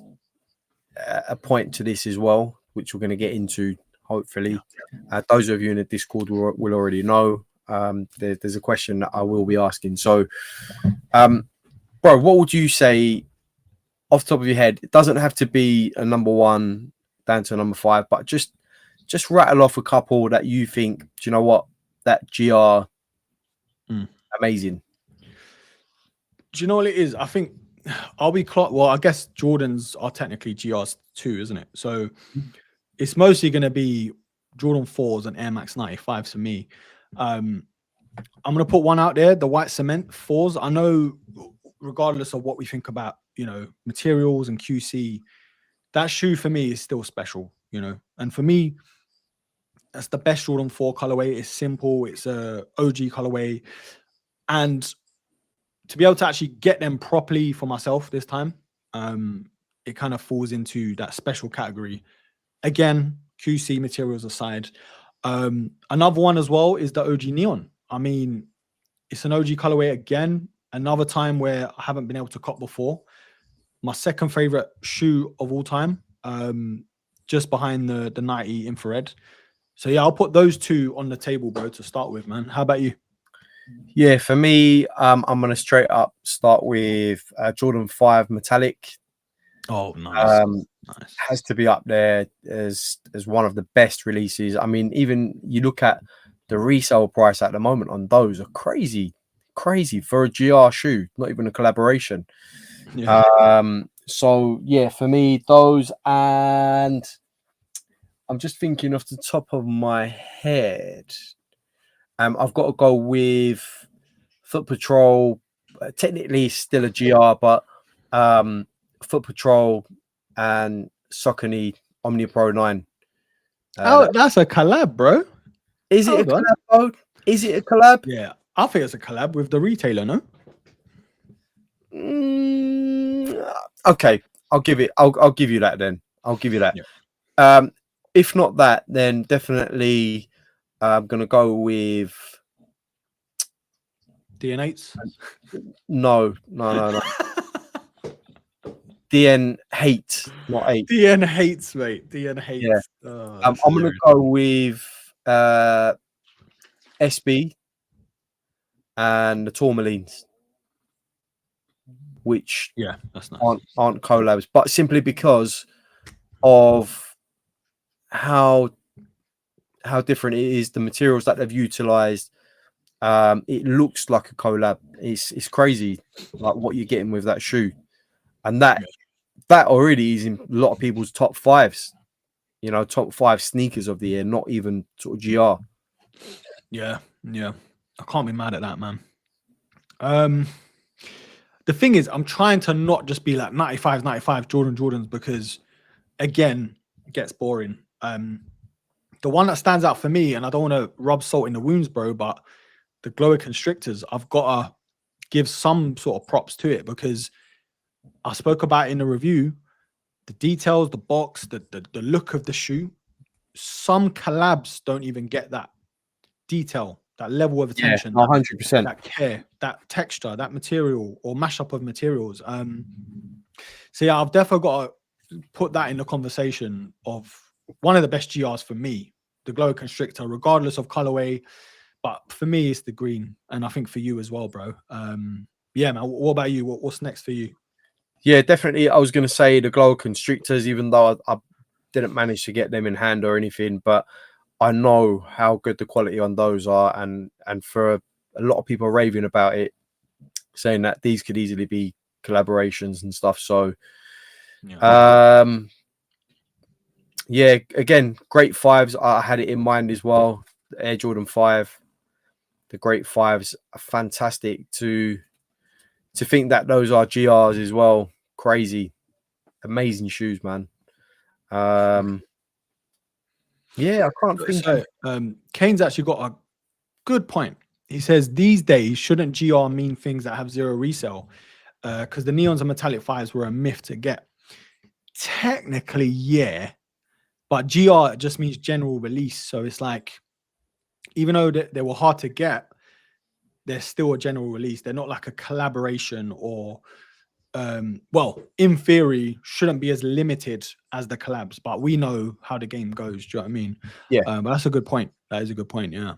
a point to this as well, which we're going to get into hopefully. Those of you in the Discord will already know. There's a question that I will be asking. So, bro, what would you say off the top of your head? It doesn't have to be a number 1 down to a number 5, but just rattle off a couple that you think, do you know what, that GR amazing. Do you know what it is? I think I'll be well, I guess Jordans are technically GRs too, isn't it? So it's mostly going to be Jordan 4s and Air Max 95s for me. I'm going to put one out there, the white cement 4s. I know regardless of what we think about, materials and QC, that shoe for me is still special, and for me, that's the best Jordan 4 colorway. It's simple. It's a OG colorway. And to be able to actually get them properly for myself this time, it kind of falls into that special category. Again, QC materials aside. Another one as well is the OG Neon. I mean, it's an OG colorway again. Another time where I haven't been able to cop before. My second favorite shoe of all time, just behind the Nike Infrared. So yeah, I'll put those 2 on the table, bro, to start with, man. How about you? Yeah, for me, I'm going to straight up start with Jordan 5 Metallic. Oh, nice. Nice. Has to be up there as one of the best releases. I mean, even you look at the resale price at the moment on those are crazy for a GR shoe, not even a collaboration. Yeah. So yeah, for me, those, and I'm just thinking off the top of my head. I've got to go with Foot Patrol technically still a GR, but Foot Patrol and Saucony Omnia Pro 9. That's a collab, bro. Is it Hold a on. collab? Bro? Is it a collab? Yeah, I think it's a collab with the retailer, no? Okay, I'll give you that then. I'll give you that. Yeah. If not that, then definitely I'm gonna go with DN8s. no. DN hate, not 8. DN hates, mate. DN hates. Yeah. Oh, I'm gonna go with SB and the Tourmalines, which that's nice. aren't collabs, but simply because of how different it is, the materials that they've utilized. It looks like a collab. It's crazy, like what you're getting with that shoe, and that already is in a lot of people's top 5s. You know, top 5 sneakers of the year, not even sort of GR. Yeah. I can't be mad at that, man. The thing is, I'm trying to not just be like 95, Jordans, because again, it gets boring. The one that stands out for me, and I don't want to rub salt in the wounds, bro, but the Glower Constrictors, I've got to give some sort of props to it, because I spoke about it in the review, the details, the box, the look of the shoe. Some collabs don't even get that detail, that level of attention, 100%. that care, that texture, that material or mashup of materials. So yeah, I've definitely got to put that in the conversation of one of the best GRs for me, the Glow Constrictor, regardless of colorway. But for me, it's the green, and I think for you as well, bro. Yeah, man. What about you? What's next for you? Yeah, definitely. I was going to say the Glow Constrictors, even though I didn't manage to get them in hand or anything, but I know how good the quality on those are, and for a lot of people raving about it, saying that these could easily be collaborations and stuff. So, yeah, again, great 5s. I had it in mind as well. The Air Jordan 5, the great 5s are fantastic. To think that those are GRs as well, crazy, amazing shoes, man. Yeah, I can't think. So, Kane's actually got a good point. He says these days shouldn't GR mean things that have zero resale, because the neons and metallic 5s were a myth to get. Technically, yeah, but GR just means general release. So it's like, even though they were hard to get, they're still a general release. They're not like a collaboration, or well, in theory, shouldn't be as limited as the collabs. But we know how the game goes. Do you know what I mean? Yeah. But that's a good point. That is a good point. Yeah.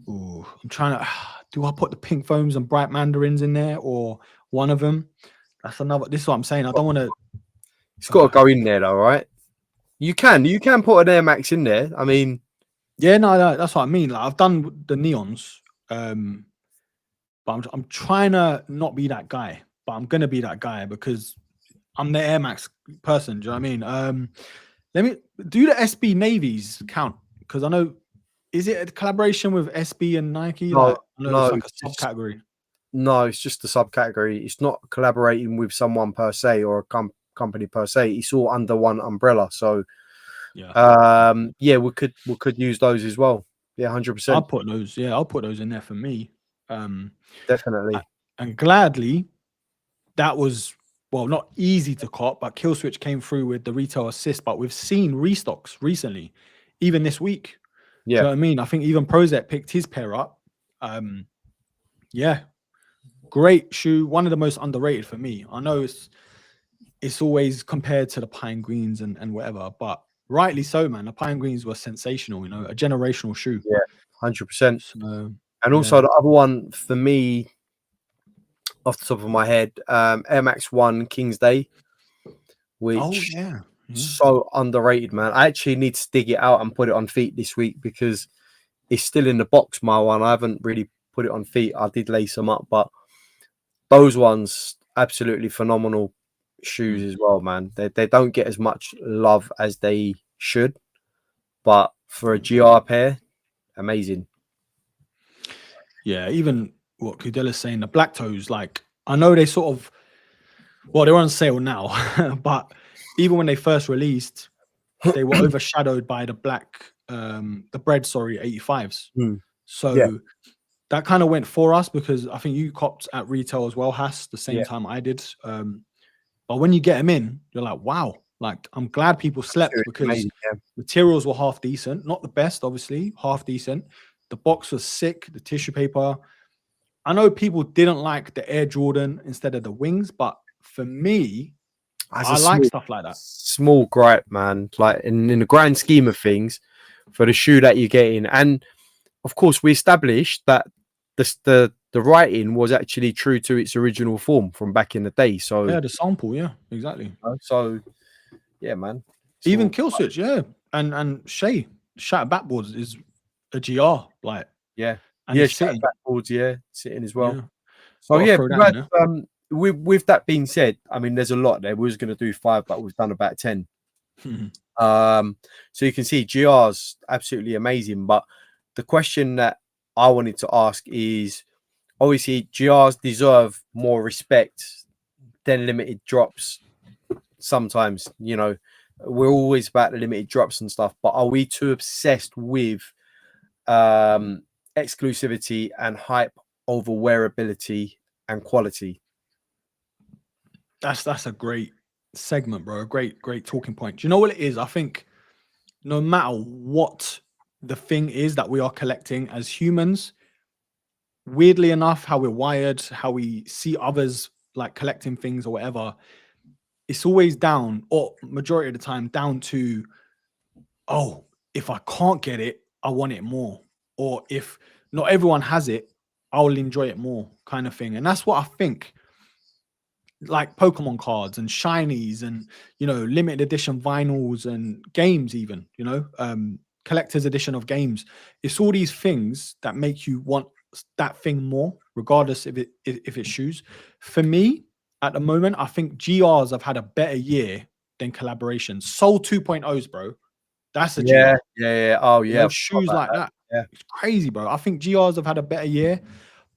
Ooh, I'm trying to. Do I put the pink foams and bright mandarins in there, or one of them? That's another. This is what I'm saying. I don't want to. It's got to go in there, though, right? You can put an Air Max in there. I mean, yeah, no, that's what I mean. Like, I've done the neons, but I'm trying to not be that guy. But I'm gonna be that guy because I'm the Air Max person. Do you know what I mean? Let me do the SB navies count, because I know. Is it a collaboration with SB and Nike? No, it's like a subcategory. No, it's just a subcategory. It's not collaborating with someone per se or a company per se. It's all under one umbrella. So, yeah, we could use those as well. Yeah, 100%. I'll put those. Yeah, I'll put those in there for me. Definitely. And gladly, that was, well, not easy to cop, but Killswitch came through with the retail assist. But we've seen restocks recently, even this week. Yeah. Do you know what I mean? I think even Prozet picked his pair up. Yeah, great shoe. One of the most underrated for me. I know it's always compared to the Pine Greens and whatever, but rightly so, man. The Pine Greens were sensational. You know, a generational shoe. Yeah, 100%. So, and also the other one for me, off the top of my head, Air Max 1 King's Day, which so underrated, man. I actually need to dig it out and put it on feet this week because it's still in the box, my one. I haven't really put it on feet. I did lace them up, but those ones, absolutely phenomenal shoes as well, man. They don't get as much love as they should, but for a GR pair, amazing. Yeah, even what Kudella's saying, the black toes, like I know they sort of, well, they're on sale now, but even when they first released, they were overshadowed by the bread, sorry, 85s. Mm. Yeah, So that kind of went for us because I think you copped at retail as well, Hass, the same yeah, time I did. But when you get them in, you're like, wow, like I'm glad people slept absolutely because amazing. Yeah, materials were half decent, not the best, obviously, half decent. The box was sick, the tissue paper. I know people didn't like the Air Jordan instead of the wings, but for me, as I a like small stuff like that. small gripe, man. Like in the grand scheme of things, for the shoe that you're getting, and of course, we established that the writing was actually true to its original form from back in the day. Yeah, the sample, yeah, exactly. So yeah, man. Even So kill switch, yeah. And Shay, Shatter Backboards is a GR, like, yeah, and yeah, it's shout sitting. backboards, yeah, sitting as well. Yeah. So Gotta yeah, throw that in but there. with that being said, I mean, there's a lot there. We was going to do 5, but we've done about 10. So you can see GR's absolutely amazing. But the question that I wanted to ask is, obviously, GRs deserve more respect than limited drops. Sometimes, we're always about the limited drops and stuff, but are we too obsessed with exclusivity and hype over wearability and quality? That's a great segment, bro. A great talking point. Do you know what it is? I think no matter what the thing is that we are collecting as humans, weirdly enough, how we're wired, how we see others like collecting things or whatever, it's always down, or majority of the time, down to, oh, if I can't get it, I want it more. Or if not everyone has it, I'll enjoy it more, kind of thing. And that's what I think, like Pokemon cards and shinies and, limited edition vinyls and games, even, collector's edition of games. It's all these things that make you want that thing more, regardless if it's shoes. For me, at the moment, I think GRs have had a better year than collaborations. Soul 2.0s, bro. That's a Yeah, GR. yeah. Oh, yeah. I forgot Shoes about like that. that. It's crazy, bro. I think GRs have had a better year.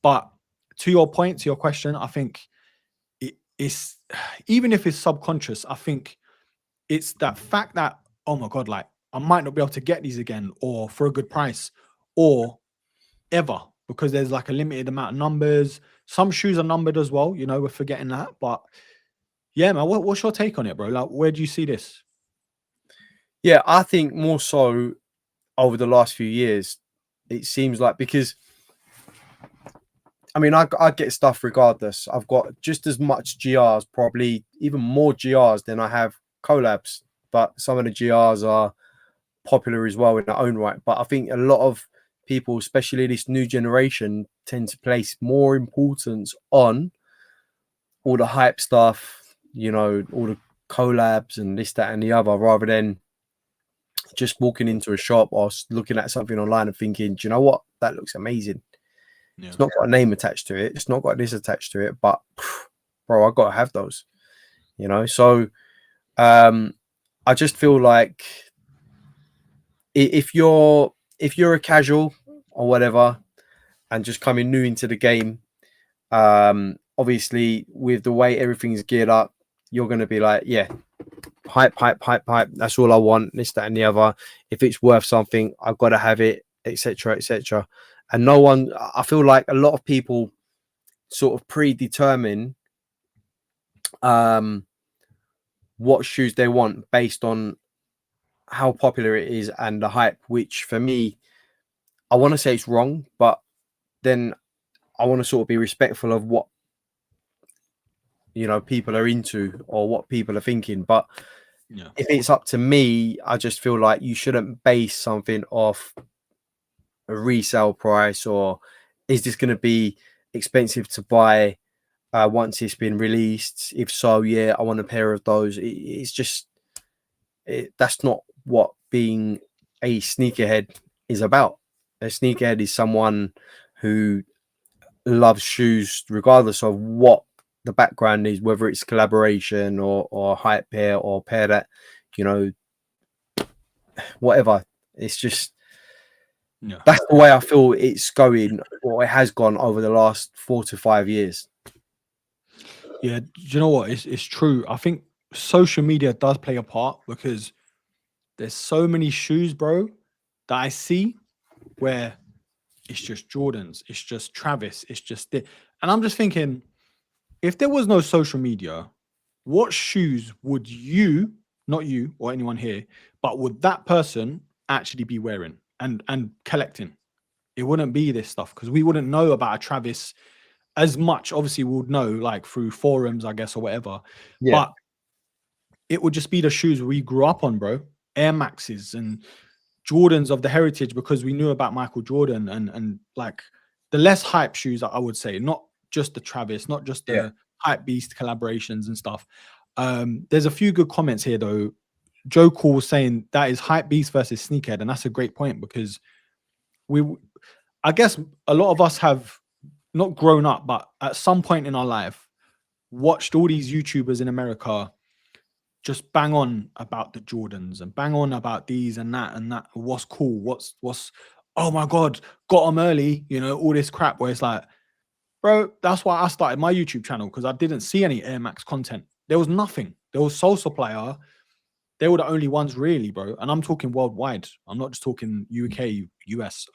But to your point, to your question, I think it's, even if it's subconscious, I think it's that fact that, oh my God, like I might not be able to get these again or for a good price or ever, because there's like a limited amount of numbers. Some shoes are numbered as well, we're forgetting that. But yeah, man, what's your take on it, bro? Like, where do you see this? Yeah, I think more so over the last few years, it seems like, because I mean, I get stuff regardless. I've got just as much GRs, probably even more GRs than I have collabs. But some of the GRs are popular as well in their own right. But I think a lot of people, especially this new generation, tend to place more importance on all the hype stuff, all the collabs and this, that, and the other, rather than just walking into a shop or looking at something online and thinking, do you know what? That looks amazing. Yeah. It's not got a name attached to it. It's not got this attached to it, but bro, I got to have those, So I just feel like if you're a casual or whatever and just coming new into the game, obviously with the way everything's geared up, you're going to be like, yeah, hype. That's all I want. This, that, and the other. If it's worth something, I've got to have it, etc., etc. And no one, I feel like a lot of people sort of predetermine what shoes they want based on how popular it is and the hype, which for me, I want to say it's wrong, but then I want to sort of be respectful of what people are into or what people are thinking. But Yeah. if it's up to me, I just feel like you shouldn't base something off a resale price, or is this going to be expensive to buy once it's been released? If so, yeah, I want a pair of those. It's just that's not what being a sneakerhead is about. A sneakerhead is someone who loves shoes regardless of what the background is, whether it's collaboration or hype pair or pair that whatever. It's just Yeah. That's the way I feel it's going, or it has gone over the last 4 to 5 years. Yeah. Do you know what? It's true. I think social media does play a part because there's so many shoes, bro, that I see where it's just Jordans, it's just Travis, it's just it. And I'm just thinking, if there was no social media, what shoes would you, not you or anyone here, but would that person actually be wearing and collecting? It wouldn't be this stuff because we wouldn't know about a Travis as much. Obviously, we would know like through forums, I guess, or whatever. Yeah. But it would just be the shoes we grew up on, bro. Air Maxes and Jordans of the heritage because we knew about Michael Jordan and like the less hype shoes, I would say, not just the Travis, not just Yeah. the hype beast collaborations and stuff. There's a few good comments here though. Joe Cool was saying that is hype beast versus sneakerhead, and that's a great point because I guess a lot of us have not grown up, but at some point in our life, watched all these YouTubers in America just bang on about the Jordans and bang on about these and that. What's cool? What's oh my god, got them early, all this crap where it's like, bro, that's why I started my YouTube channel because I didn't see any Air Max content. There was nothing. There was Soul Supplier. They were the only ones really, bro. And I'm talking worldwide. I'm not just talking UK, US.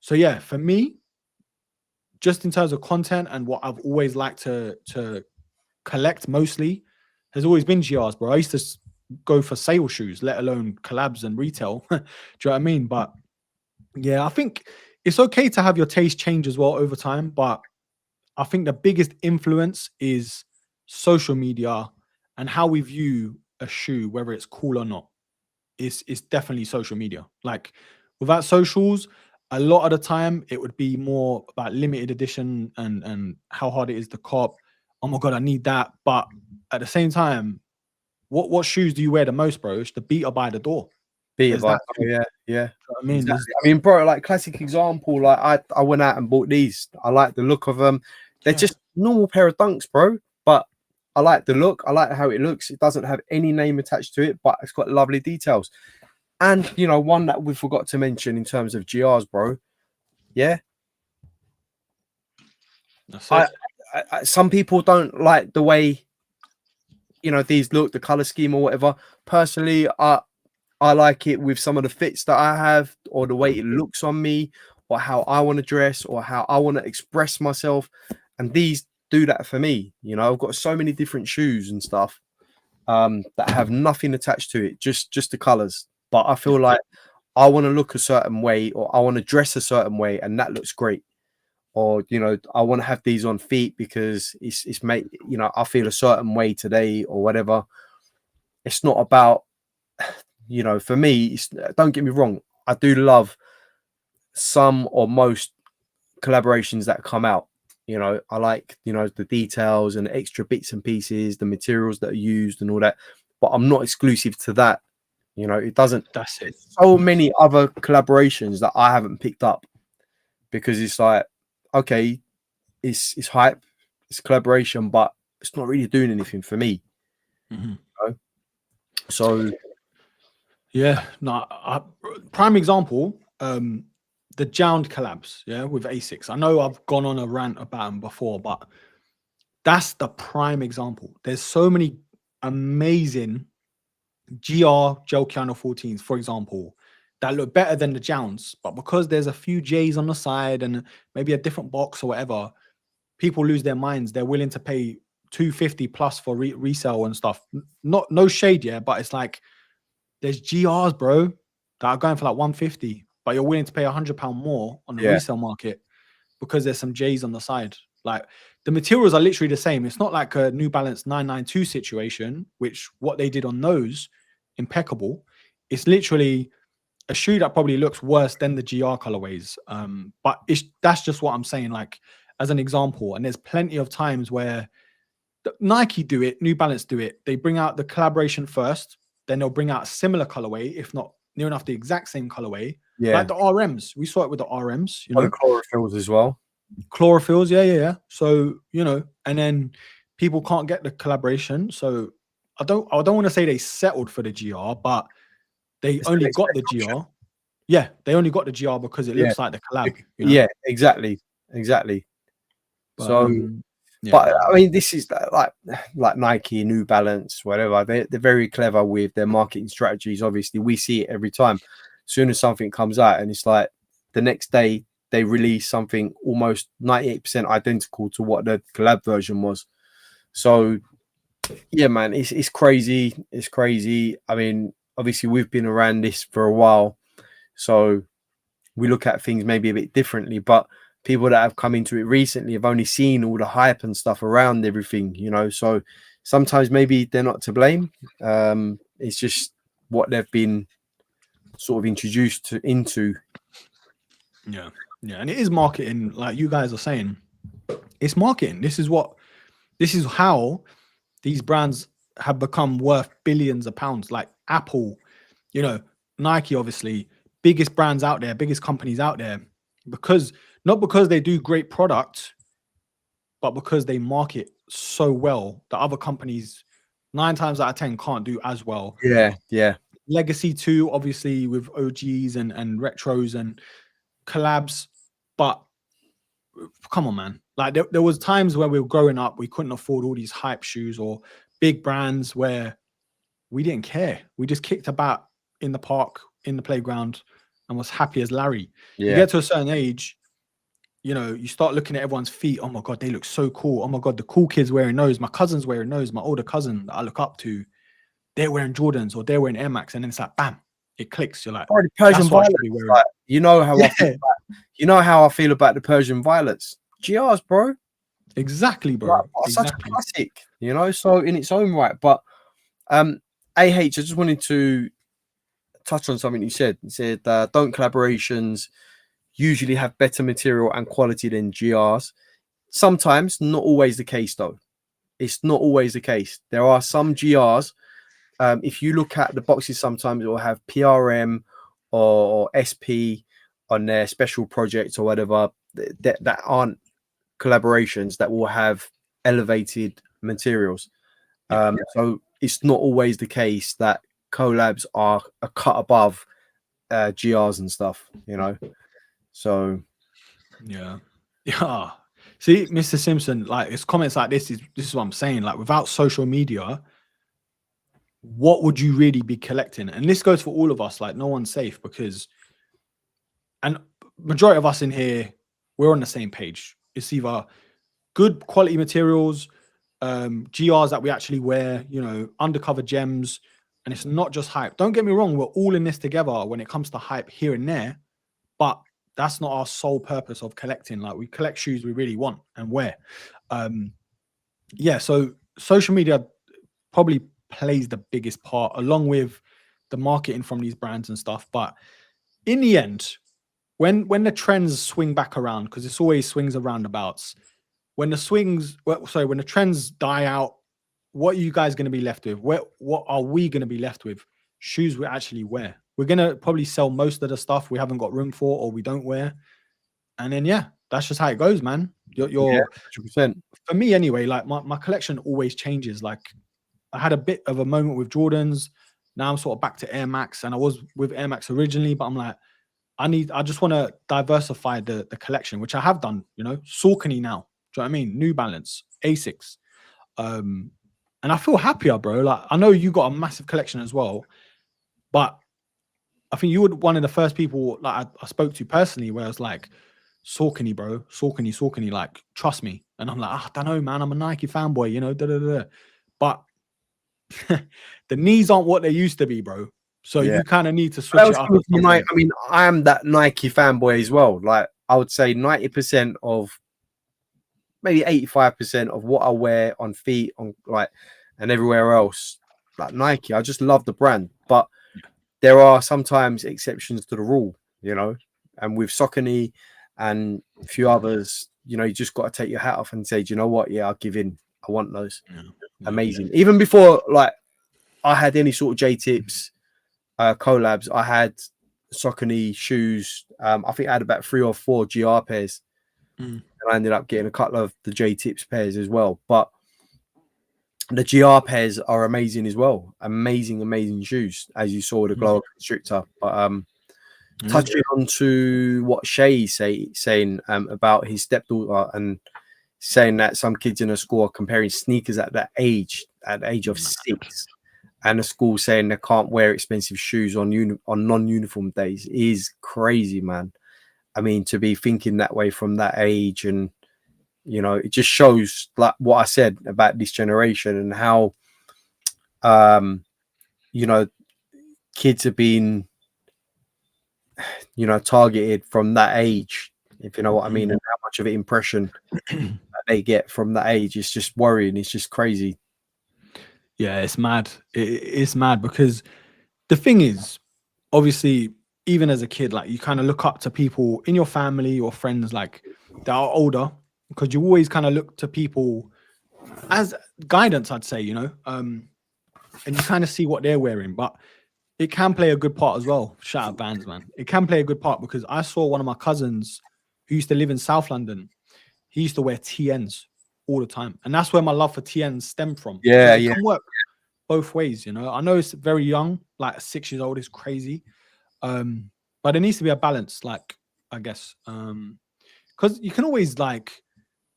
So yeah, for me, just in terms of content and what I've always liked to collect mostly has always been GRs, bro. I used to go for sale shoes, let alone collabs and retail. Do you know what I mean? But yeah, I think it's okay to have your taste change as well over time. But I think the biggest influence is social media and how we view a shoe, whether it's cool or not. It's definitely social media. Like without socials, a lot of the time it would be more about limited edition and how hard it is to cop. Oh my god, I need that. But at the same time, what shoes do you wear the most, bro? It's the beater by the door. Be There's advice. that Oh, too. yeah. I mean, Exactly. I mean, bro, like classic example, like I went out and bought these. I like the look of them. They're yeah. just normal pair of dunks, bro. But I like the look. I like how it looks. It doesn't have any name attached to it, but it's got lovely details. And one that we forgot to mention in terms of GRs, bro. Yeah. That's it. Some people don't like the way these look, the color scheme or whatever. Personally, I like it with some of the fits that I have, or the way it looks on me, or how I want to dress, or how I want to express myself. And these do that for me. I've got so many different shoes and stuff that have nothing attached to it, just the colors. But I feel like I want to look a certain way, or I want to dress a certain way, and that looks great. Or I want to have these on feet because it's made. I feel a certain way today, or whatever. It's not about. For me, don't get me wrong. I do love some or most collaborations that come out. I like, the details and extra bits and pieces, the materials that are used and all that. But I'm not exclusive to that. It doesn't. That's it. So many other collaborations that I haven't picked up because it's like, okay, it's hype, it's collaboration, but it's not really doing anything for me. So yeah, no, prime example, the Jound collabs, with Asics. I know I've gone on a rant about them before, but that's the prime example. There's so many amazing GR Gel Piano 14s, for example, that look better than the Jounds, but because there's a few J's on the side and maybe a different box or whatever, people lose their minds. They're willing to pay 250 plus for resale and stuff. No shade, but it's like there's GRs, bro, that are going for like 150, but you're willing to pay £100 more on the resale market because there's some J's on the side. Like the materials are literally the same. It's not like a New Balance 992 situation, which what they did on those, impeccable. It's literally a shoe that probably looks worse than the GR colorways. But that's just what I'm saying, like as an example. And there's plenty of times where Nike do it, New Balance do it. They bring out the collaboration first, then they'll bring out a similar colorway, if not near enough the exact same colorway. Like the RMs. We saw it with the RMs, the chlorophylls as well. Chlorophylls, yeah. So, and then people can't get the collaboration. So I don't want to say they settled for the GR, but they only got the GR. Yeah, they only got the GR because it Yeah. looks like the collab. You know? Yeah, exactly. But, So, yeah, but man. I mean, this is like Nike, New Balance, whatever. They're very clever with their marketing strategies. Obviously, we see it every time. As soon as something comes out, and it's like the next day they release something almost 98% identical to what the collab version was. So, yeah, man, it's crazy. It's crazy. I mean, obviously, we've been around this for a while, so we look at things maybe a bit differently, but people that have come into it recently have only seen all the hype and stuff around everything, you know. So sometimes maybe they're not to blame. It's just what they've been sort of introduced into. Yeah, and it is marketing, like you guys are saying. It's marketing. This is how these brands have become worth billions of pounds. Like Apple, you know, Nike, obviously, biggest brands out there, biggest companies out there, because not because they do great product, but because they market so well that other companies 9 times out of 10 can't do as well. Yeah. Legacy too, obviously, with OGs and retros and collabs, but come on, man. Like there was times where we were growing up, we couldn't afford all these hype shoes or big brands where we didn't care. We just kicked about in the park, in the playground, and was happy as Larry. You Yeah. get to a certain age, you know, you start looking at everyone's feet. Oh my God, they look so cool. Oh my God, the cool kids wearing those. My cousin's wearing those. My older cousin that I look up to, they're wearing Jordans or they're wearing Air Max. And then it's like, bam, it clicks. You're like, Oh, the Persian that's what I should violets. be wearing. Like, you know how I Yeah, feel you know how I feel about the Persian violets. GRs, bro. exactly, Like, bro. such a Exactly. classic, you know. So in its own right, but I just wanted to touch on something you said. You said don't collaborations usually have better material and quality than GRs? Sometimes, not always the case though. It's not always the case. There are some GRs. If you look at the boxes, sometimes it will have PRM or SP on their special projects or whatever that aren't collaborations that will have elevated materials. So it's not always the case that collabs are a cut above GRs and stuff, you know. So Yeah. Yeah. See, Mr. Simpson, like it's comments like this is what I'm saying. Like without social media, what would you really be collecting? And this goes for all of us. Like no one's safe because, and majority of us in here, we're on the same page. It's either good quality materials, GRs that we actually wear, you know, undercover gems, and it's not just hype. Don't get me wrong, we're all in this together when it comes to hype here and there, but that's not our sole purpose of collecting. Like we collect shoes we really want and wear. Yeah, so social media probably plays the biggest part along with the marketing from these brands and stuff. But in the end, when the trends swing back around, because it's always swings and roundabouts, when the trends die out, what are you guys going to be left with? What are we going to be left with? Shoes we actually wear. We're going to probably sell most of the stuff we haven't got room for or we don't wear. And then, yeah, that's just how it goes, man. You're 100%. For me anyway, like my collection always changes. Like I had a bit of a moment with Jordans. Now I'm sort of back to Air Max, and I was with Air Max originally, but I'm like, I just want to diversify the collection, which I have done, you know, Saucony now. Do you know what I mean? New Balance, Asics. And I feel happier, bro. Like I know you got a massive collection as well, but I think you were one of the first people like I spoke to personally where I was like, Saucony, bro, Saucony, like, trust me. And I'm like, I don't know, man. I'm a Nike fanboy, you know, But the knees aren't what they used to be, bro. So Yeah. you kind of need to That switch it was up. coming At from some Nike. point. I mean, I am that Nike fanboy as well. Like I would say 90% of maybe 85% of what I wear on feet, on like and everywhere else, like Nike. I just love the brand. But there are sometimes exceptions to the rule, you know. And with Saucony and a few others, you know, you just got to take your hat off and say, do you know what? Yeah, I'll give in. I want those. Yeah. Amazing. Even before like I had any sort of J Tips collabs, I had Saucony shoes. I think I had about 3 or 4 GR pairs. And I ended up getting a couple of the J Tips pairs as well. But the GR pairs are amazing as well. Amazing shoes, as you saw with the Glow Constrictor. But touching on to what Shay's saying about his stepdaughter and saying that some kids in a school are comparing sneakers at the age of 6, and the school saying they can't wear expensive shoes on non-uniform days is crazy, man. I mean, to be thinking that way from that age, and it just shows like what I said about this generation and how kids are being targeted from that age, if you know what I mean, and how much of an impression they get from that age. It's just worrying. It's just crazy. Yeah, it's mad. It's mad because the thing is, obviously, even as a kid, like you kind of look up to people in your family or friends like that are older, because you always kind of look to people as guidance, I'd say, and you kind of see what they're wearing, but it can play a good part as well. Shout out Vans, man. It can play a good part because I saw one of my cousins who used to live in South London. He used to wear TNs all the time. And that's where my love for TNs stemmed from. Yeah, it can work both ways, I know it's very young, like 6 years old is crazy. But there needs to be a balance, like, I guess. Because you can always like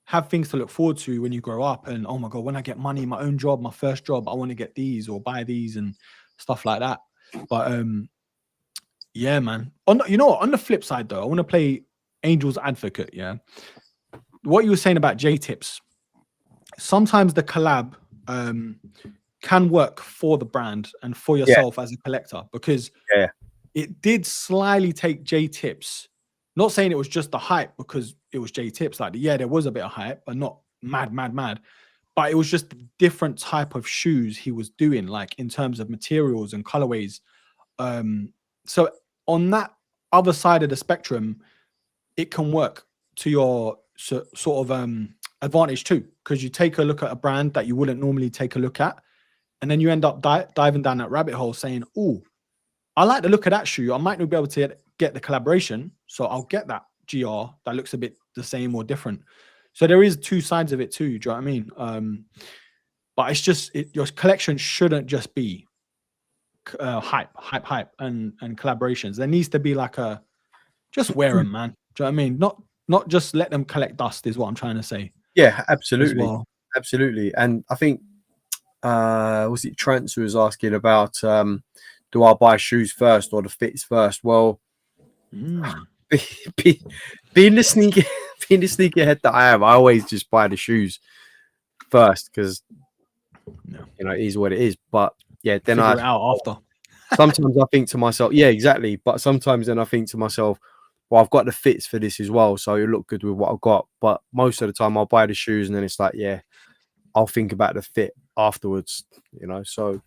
have things to look forward to when you grow up. And oh my God, when I get money, my own job, my first job, I want to get these or buy these and stuff like that. But yeah, man. On the flip side though, I want to play Angel's advocate. Yeah. What you were saying about J-Tips, sometimes the collab can work for the brand and for yourself as a collector, because it did slyly take J-Tips. Not saying it was just the hype because it was J-Tips. Like, yeah, there was a bit of hype, but not mad. But it was just a different type of shoes he was doing, like in terms of materials and colorways. So on that other side of the spectrum, it can work to your sort of advantage too, because you take a look at a brand that you wouldn't normally take a look at, and then you end up diving down that rabbit hole saying, oh, I like the look of that shoe. I might not be able to get the collaboration, so I'll get that GR that looks a bit the same or different. So there is two sides of it too. Do you know what I mean? But it's just your collection shouldn't just be hype and collaborations. There needs to be like a just wear them, man. Do you know what I mean? Not just let them collect dust is what I'm trying to say. Yeah, absolutely. Absolutely. And I think was it Trent who was asking about do I buy shoes first or the fits first? Well, being the sneakerhead that I am, I always just buy the shoes first because it is what it is. But yeah, then figure it out after. Sometimes I think to myself, yeah, exactly. But sometimes then I think to myself, well, I've got the fits for this as well, so it'll look good with what I've got. But most of the time I'll buy the shoes and then it's like, yeah, I'll think about the fit afterwards, So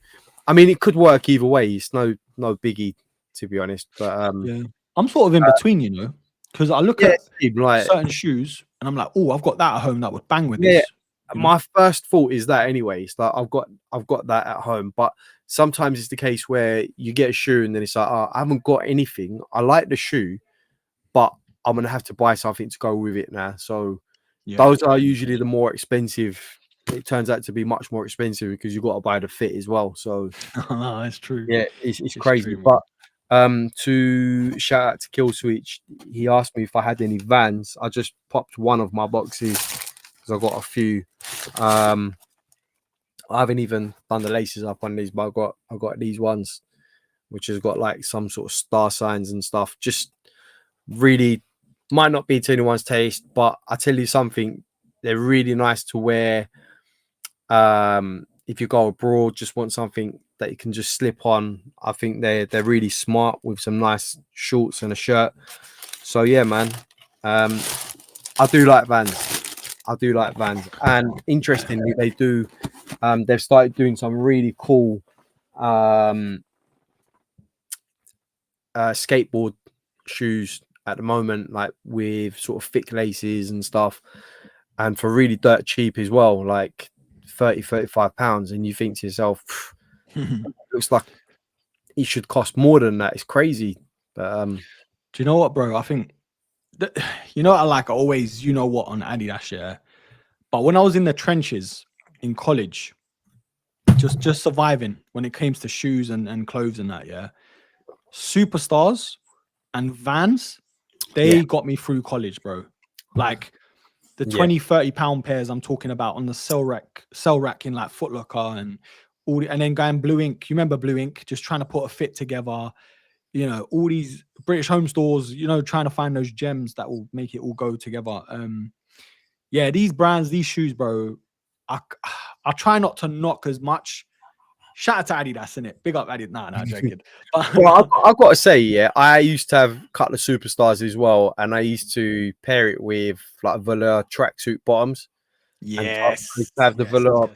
I mean, it could work either way. It's no biggie, to be honest. But yeah, I'm sort of in between, because I look at like certain shoes and I'm like, oh, I've got that at home that would bang with this. My first thought is that anyway. It's like I've got that at home, but sometimes it's the case where you get a shoe and then it's like, oh, I haven't got anything. I like the shoe, but I'm gonna have to buy something to go with it now. So those are usually the more expensive. It turns out to be much more expensive because you've got to buy the fit as well. So that's true. Yeah, it's crazy. True, but to shout out to Kill Switch, he asked me if I had any Vans. I just popped one of my boxes because I've got a few. I haven't even done the laces up on these, but I've got these ones which has got like some sort of star signs and stuff. Just really might not be to anyone's taste, but I tell you something, they're really nice to wear. If you go abroad, just want something that you can just slip on. I think they're really smart with some nice shorts and a shirt. So yeah, man, I do like Vans. And interestingly, they've started doing some really cool skateboard shoes at the moment, like with sort of thick laces and stuff, and for really dirt cheap as well, like 35 pounds. And you think to yourself, looks like it should cost more than that. It's crazy. But do you know what, bro? I think that, I like always, what, on Adidas, yeah. But when I was in the trenches in college, just surviving when it came to shoes and clothes and that, yeah, superstars and Vans, they got me through college, bro. Like the 20, 30 pound pairs I'm talking about on the sell rack in like Foot Locker and and then going Blue Ink. You remember Blue Ink? Just trying to put a fit together. You know, all these British home stores, you know, trying to find those gems that will make it all go together. Yeah, these brands, these shoes, bro, I try not to knock as much. Shout out to Adidas, innit? Big up Adidas. Nah, joking. Well, I've got to say, yeah, I used to have a couple of Superstars as well, and I used to pair it with like velour tracksuit bottoms. Yes. And I have the velour.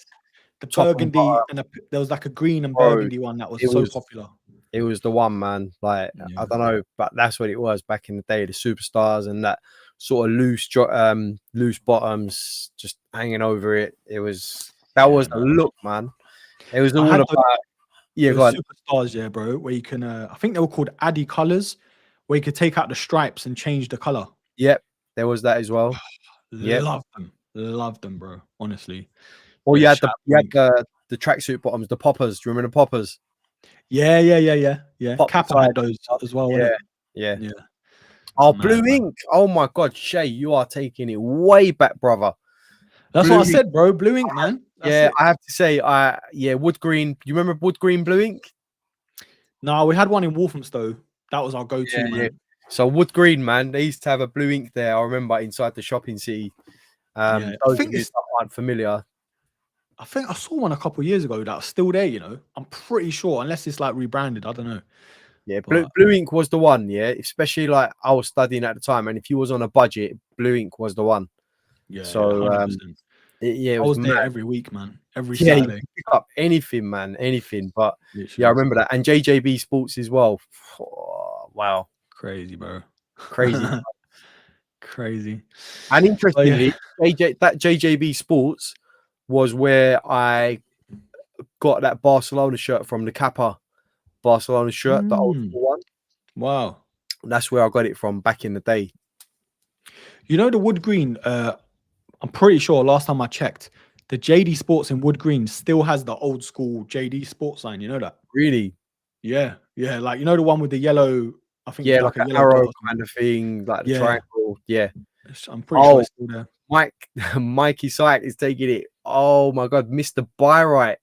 The burgundy, and there was like a green and burgundy one that was so popular. It was the one, man. Like, I don't know, but that's what it was back in the day, the Superstars and that sort of loose bottoms just hanging over it. It was the look, man. It was all about Superstars, bro, where you can I think they were called Addy colors, where you could take out the stripes and change the color. Yep, there was that as well. Love them, bro, honestly. Well, you had the tracksuit bottoms, the poppers. Do you remember the poppers? Yeah. Kappa had those as well. Yeah. Oh, Blue Ink. Oh my God, Shay, you are taking it way back, brother. That's what I said, bro. Blue Ink, man. I have to say, wood green. You remember wood green Blue Ink? No, we had one in Walthamstow. That was our go-to, man. Yeah. So wood green, man. They used to have a Blue Ink there. I remember inside the shopping city. I think it's not familiar. I think I saw one a couple of years ago that was still there, you know. I'm pretty sure, unless it's like rebranded. I don't know. Yeah, Blue Ink was the one, especially like I was studying at the time, and if you was on a budget, Blue Ink was the one. Yeah. So I was there every week, man. Every Saturday. Pick up anything, man, anything. But I remember that. And JJB Sports as well. Oh, wow. Crazy, bro. Crazy. Crazy. And interestingly, that JJB Sports was where I got that Barcelona shirt from, the Kappa Barcelona shirt, the old one. Wow. That's where I got it from back in the day. You know, the wood green, I'm pretty sure last time I checked, the JD Sports in wood green still has the old school JD Sports sign. You know that? Really? Yeah. Like, you know, the one with the yellow, I think. Yeah, like an arrow kind of thing, like the triangle. Yeah. I'm pretty sure it's still there. Mikey Sight is taking it. Oh my God, Mr. Byright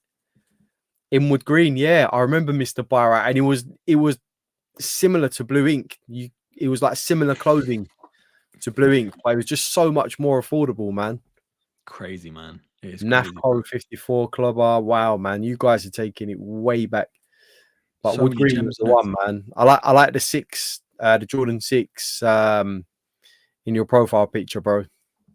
in wood green. Yeah, I remember Mr. Byright, and it was similar to Blue Ink. It was like similar clothing to Blue Ink, but it was just so much more affordable, man. Crazy, man. It is NAFCO 54 Clubber. Wow, man, you guys are taking it way back. But wood green was the one, man. I like the 6, the Jordan 6 in your profile picture, bro.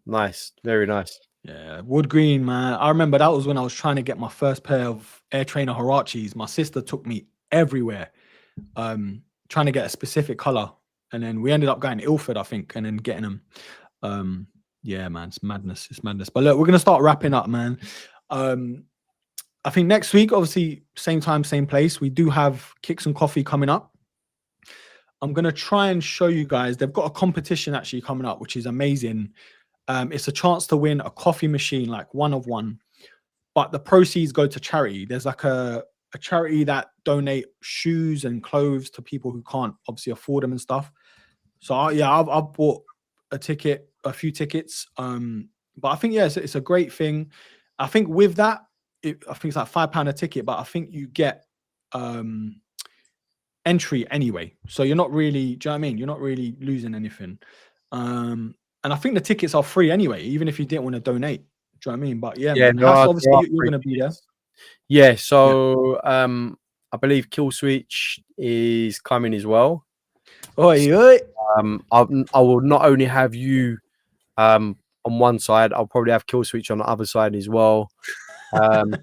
Nice, very nice. Yeah, wood green, man. I remember that was when I was trying to get my first pair of Air Trainer Huaraches. My sister took me everywhere, trying to get a specific color, and then we ended up going to Ilford, I think, and then getting them. Yeah, man, it's madness. It's madness. But look, we're gonna start wrapping up, man. I think next week, obviously, same time, same place. We do have Kicks and Coffee coming up. I'm gonna try and show you guys. They've got a competition actually coming up, which is amazing. It's a chance to win a coffee machine, like one of one, but the proceeds go to charity. There's like a charity that donate shoes and clothes to people who can't obviously afford them and stuff. So I've bought a few tickets. But I think it's a great thing. I think with that, I think it's like £5 a ticket, but I think you get entry anyway. So you're not really, do you know what I mean? You're not really losing anything. And I think the tickets are free anyway, even if you didn't want to donate. Do you know what I mean? But obviously you're going to be there. Yeah. So I believe Kill Switch is coming as well. I will not only have you on one side, I'll probably have Kill Switch on the other side as well.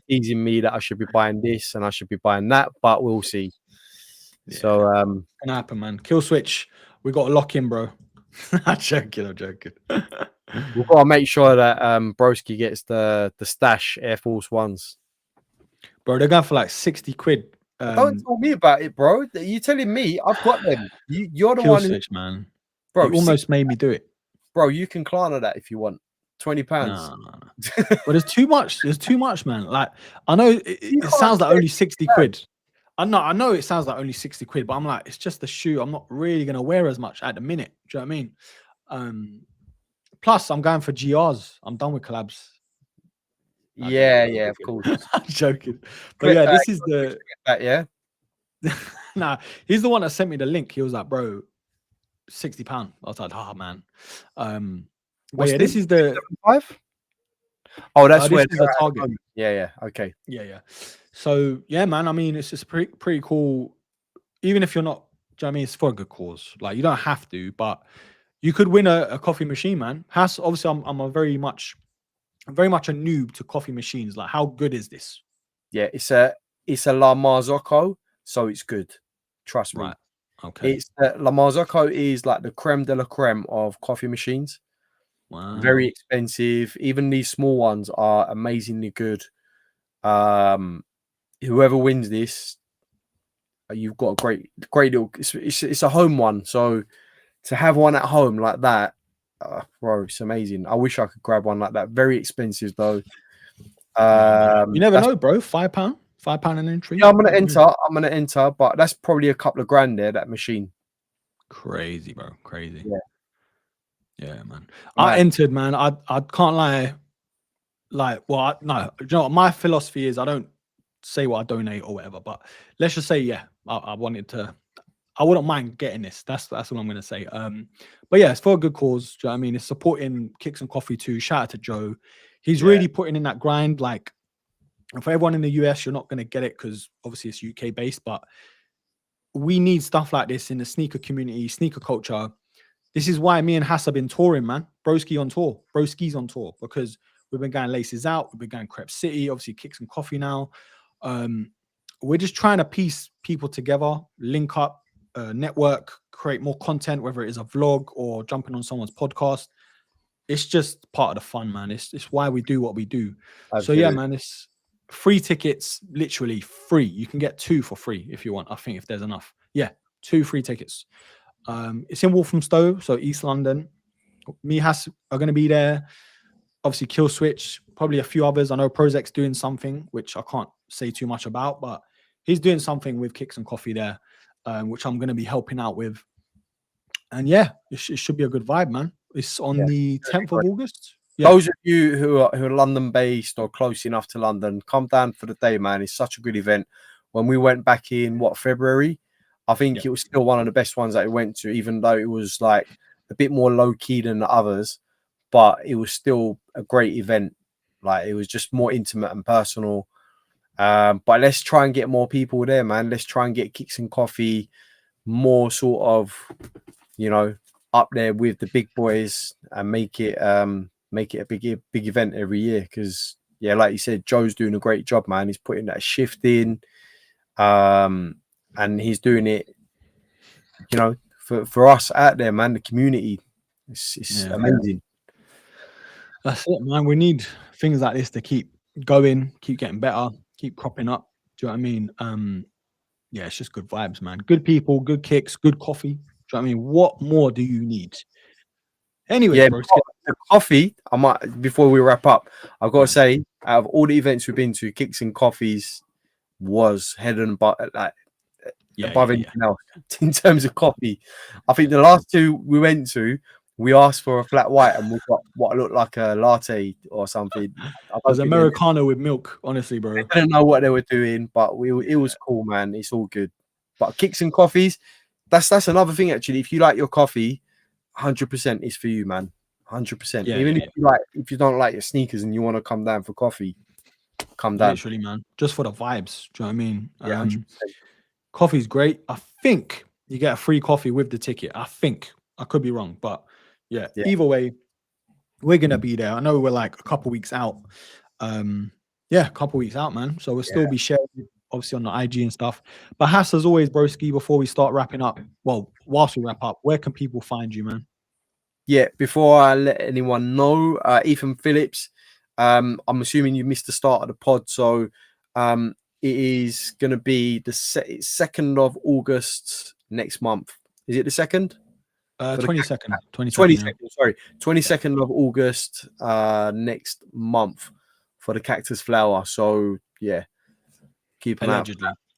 Teasing me that I should be buying this and I should be buying that, but we'll see. Yeah. So it's gonna happen, man. Kill Switch, we got to lock in, bro. I'm joking. We've got to make sure that Broski gets the stash Air Force Ones. Bro, they're going for like 60 quid. Don't tell me about it, bro. You're telling me I've got them. You're the Kill one. Switch, man. Bro, you almost made me do it. Bro, you can Klarna that if you want. £20. No. But there's too much. There's too much, man. Like, I know it sounds like only 60 quid. I know it sounds like only 60 quid, but I'm like, it's just the shoe. I'm not really gonna wear as much at the minute. Do you know what I mean? Plus, I'm going for GRs. I'm done with collabs. I'm joking. Yeah, of course. I'm joking. But yeah, this is the that, yeah. nah, he's the one that sent me the link. He was like, bro, £60. I was like, oh man. But yeah, this is the 5. Oh, that's this where is the target. Yeah. Okay. Yeah. So yeah, man. I mean, it's just pretty cool. Even if you're not, do you know what I mean? It's for a good cause. Like you don't have to, but you could win a coffee machine, man. Obviously, I'm a very much a noob to coffee machines. Like, how good is this? Yeah, it's a La Marzocco, so it's good. Trust me. Right. Okay. It's La Marzocco is like the creme de la creme of coffee machines. Wow. Very expensive. Even these small ones are amazingly good. Whoever wins this, you've got a great deal. It's a home one, so to have one at home like that, bro, it's amazing. I wish I could grab one like that. Very expensive though. You never know, bro. £5 an entry. Yeah, I'm gonna enter, but that's probably a couple of grand there. That machine. Crazy, bro. Crazy. Yeah, man. I entered, man. I can't lie. Like, well, no. You know what? My philosophy is I don't say what I donate or whatever. But let's just say, yeah, I wanted to. I wouldn't mind getting this. That's what I'm gonna say. But yeah, it's for a good cause. Do you know what I mean? It's supporting Kicks and Coffee too. Shout out to Joe. He's really putting in that grind. Like, for everyone in the US, you're not gonna get it because obviously it's UK based, but we need stuff like this in the sneaker community, sneaker culture. This is why me and Hass have been touring, man. Broski's on tour because we've been going Laces Out, we've been going Crep City, obviously Kicks and Coffee now. We're just trying to piece people together, link up, network, create more content, whether it is a vlog or jumping on someone's podcast. It's just part of the fun, man. It's why we do what we do. Absolutely. So yeah, man, it's free tickets, literally free. You can get 2 for free if you want. I think if there's enough. Yeah, 2 free tickets. It's in Walthamstow, so East London. Me, Hass are going to be there. Obviously, Kill Switch, probably a few others. I know Prozek's doing something, which I can't say too much about, but he's doing something with Kicks and Coffee there, which I'm going to be helping out with. And yeah, it should be a good vibe, man. It's on the 10th of August. Yeah. Those of you who are London based or close enough to London, come down for the day, man. It's such a good event. When we went back in February, I think it was still one of the best ones that we went to, even though it was like a bit more low key than the others, but it was still a great event. Like, it was just more intimate and personal. But let's try and get more people there, man. Let's try and get Kicks and Coffee more sort of, up there with the big boys and make it a big event every year. Because like you said, Joe's doing a great job, man. He's putting that shift in, and he's doing it, for us out there, man. The community, it's amazing. That's it, man. We need things like this to keep going, keep getting better, keep cropping up. Do you know what I mean? Yeah, it's just good vibes, man. Good people, good kicks, good coffee. Do you know what I mean? What more do you need? Anyway, bro, the coffee, before we wrap up, I've got to say, out of all the events we've been to, Kicks and Coffees was head and butt, above anything else in terms of coffee. I think the last 2 we went to, we asked for a flat white and we got what looked like a latte or something. It was Americano with milk, honestly, bro. I don't know what they were doing, but it was cool, man. It's all good. But Kicks and Coffees, that's another thing, actually. If you like your coffee, 100% is for you, man. 100%. Even if you don't like your sneakers and you want to come down for coffee, come down. Literally, man. Just for the vibes. Do you know what I mean? Yeah, 100%. Coffee's great. I think you get a free coffee with the ticket. I think. I could be wrong, but yeah. Either way, we're gonna be there. I know we're like a couple weeks out. A couple weeks out, man. So we'll still be sharing, obviously, on the IG and stuff. But Hass, as always, broski, before we start wrapping up, well, whilst we wrap up, where can people find you, man? Yeah, before I let anyone know, Ethan Phillips, I'm assuming you missed the start of the pod, so it is going to be the 2nd of August next month. Is it the 2nd? 22nd. 22nd, sorry. 22nd of August next month for the Cactus flower. So, yeah, keep an eye out.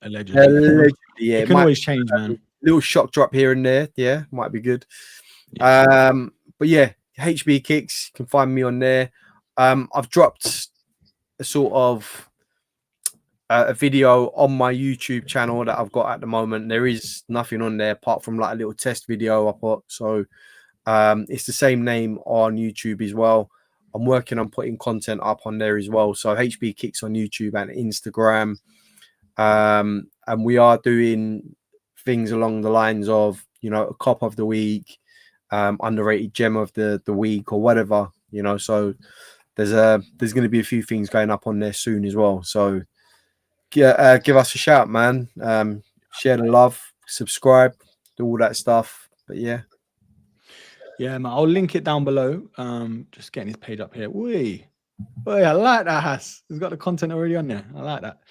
Allegedly. Yeah, It can always change, man. Little shock drop here and there. Yeah, might be good. Yeah. But yeah, HB Kicks, you can find me on there. I've dropped a sort of a video on my YouTube channel that I've got at the moment. There is nothing on there apart from like a little test video I put. So it's the same name on YouTube as well. I'm working on putting content up on there as well. So HB Kicks on YouTube and Instagram. And we are doing things along the lines of, you know, a cop of the week, underrated gem of the week or whatever, you know. So there's going to be a few things going up on there soon as well. So give us a shout, man. Share the love, subscribe, do all that stuff. But yeah. Yeah, man. I'll link it down below. Just getting his page up here. Wee. Oh, yeah, I like that, Hass. He's got the content already on there. I like that.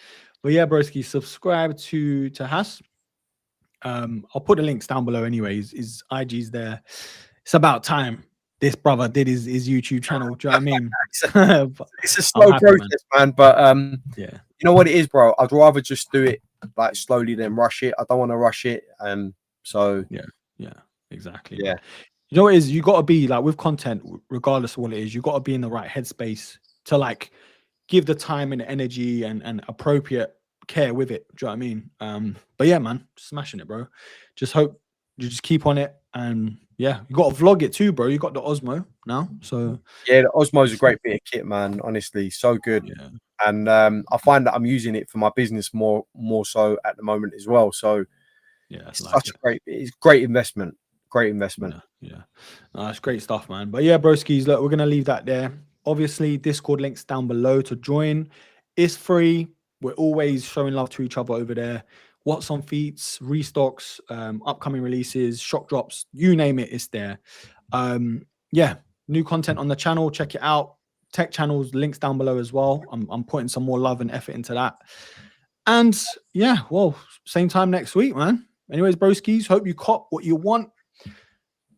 But yeah, broski, subscribe to Hass. I'll put the links down below anyways. His IG's there. It's about time this brother did his YouTube channel. Do you know what I mean? It's a slow process, man. But yeah, you know what it is, bro? I'd rather just do it like slowly than rush it. I don't want to rush it. So yeah, exactly. Yeah. You know what it is? You got to be like with content, regardless of what it is, you got to be in the right headspace to like give the time and energy and appropriate care with it. Do you know what I mean? But yeah, man, smashing it, bro. Just hope you just keep on it. And yeah, you got to vlog it too, bro. You got the Osmo now. So yeah, the Osmo's a great bit of kit, man. Honestly, so good. Yeah. And I find that I'm using it for my business more so at the moment as well. So yeah, it's such a great investment. Great investment. Yeah. That's great stuff, man. But yeah, broskis, look, we're gonna leave that there. Obviously, Discord links down below to join. It's free. We're always showing love to each other over there. What's on feats, restocks, upcoming releases, shock drops, you name it, it's there. Yeah, new content on the channel. Check it out. Tech channels, links down below as well. I'm putting some more love and effort into that. And yeah, well, same time next week, man. Anyways, broskis, hope you cop what you want.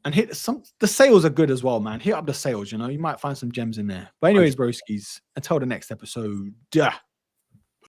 And hit the sales are good as well, man. Hit up the sales, you know, you might find some gems in there. But anyways, broskis, until the next episode.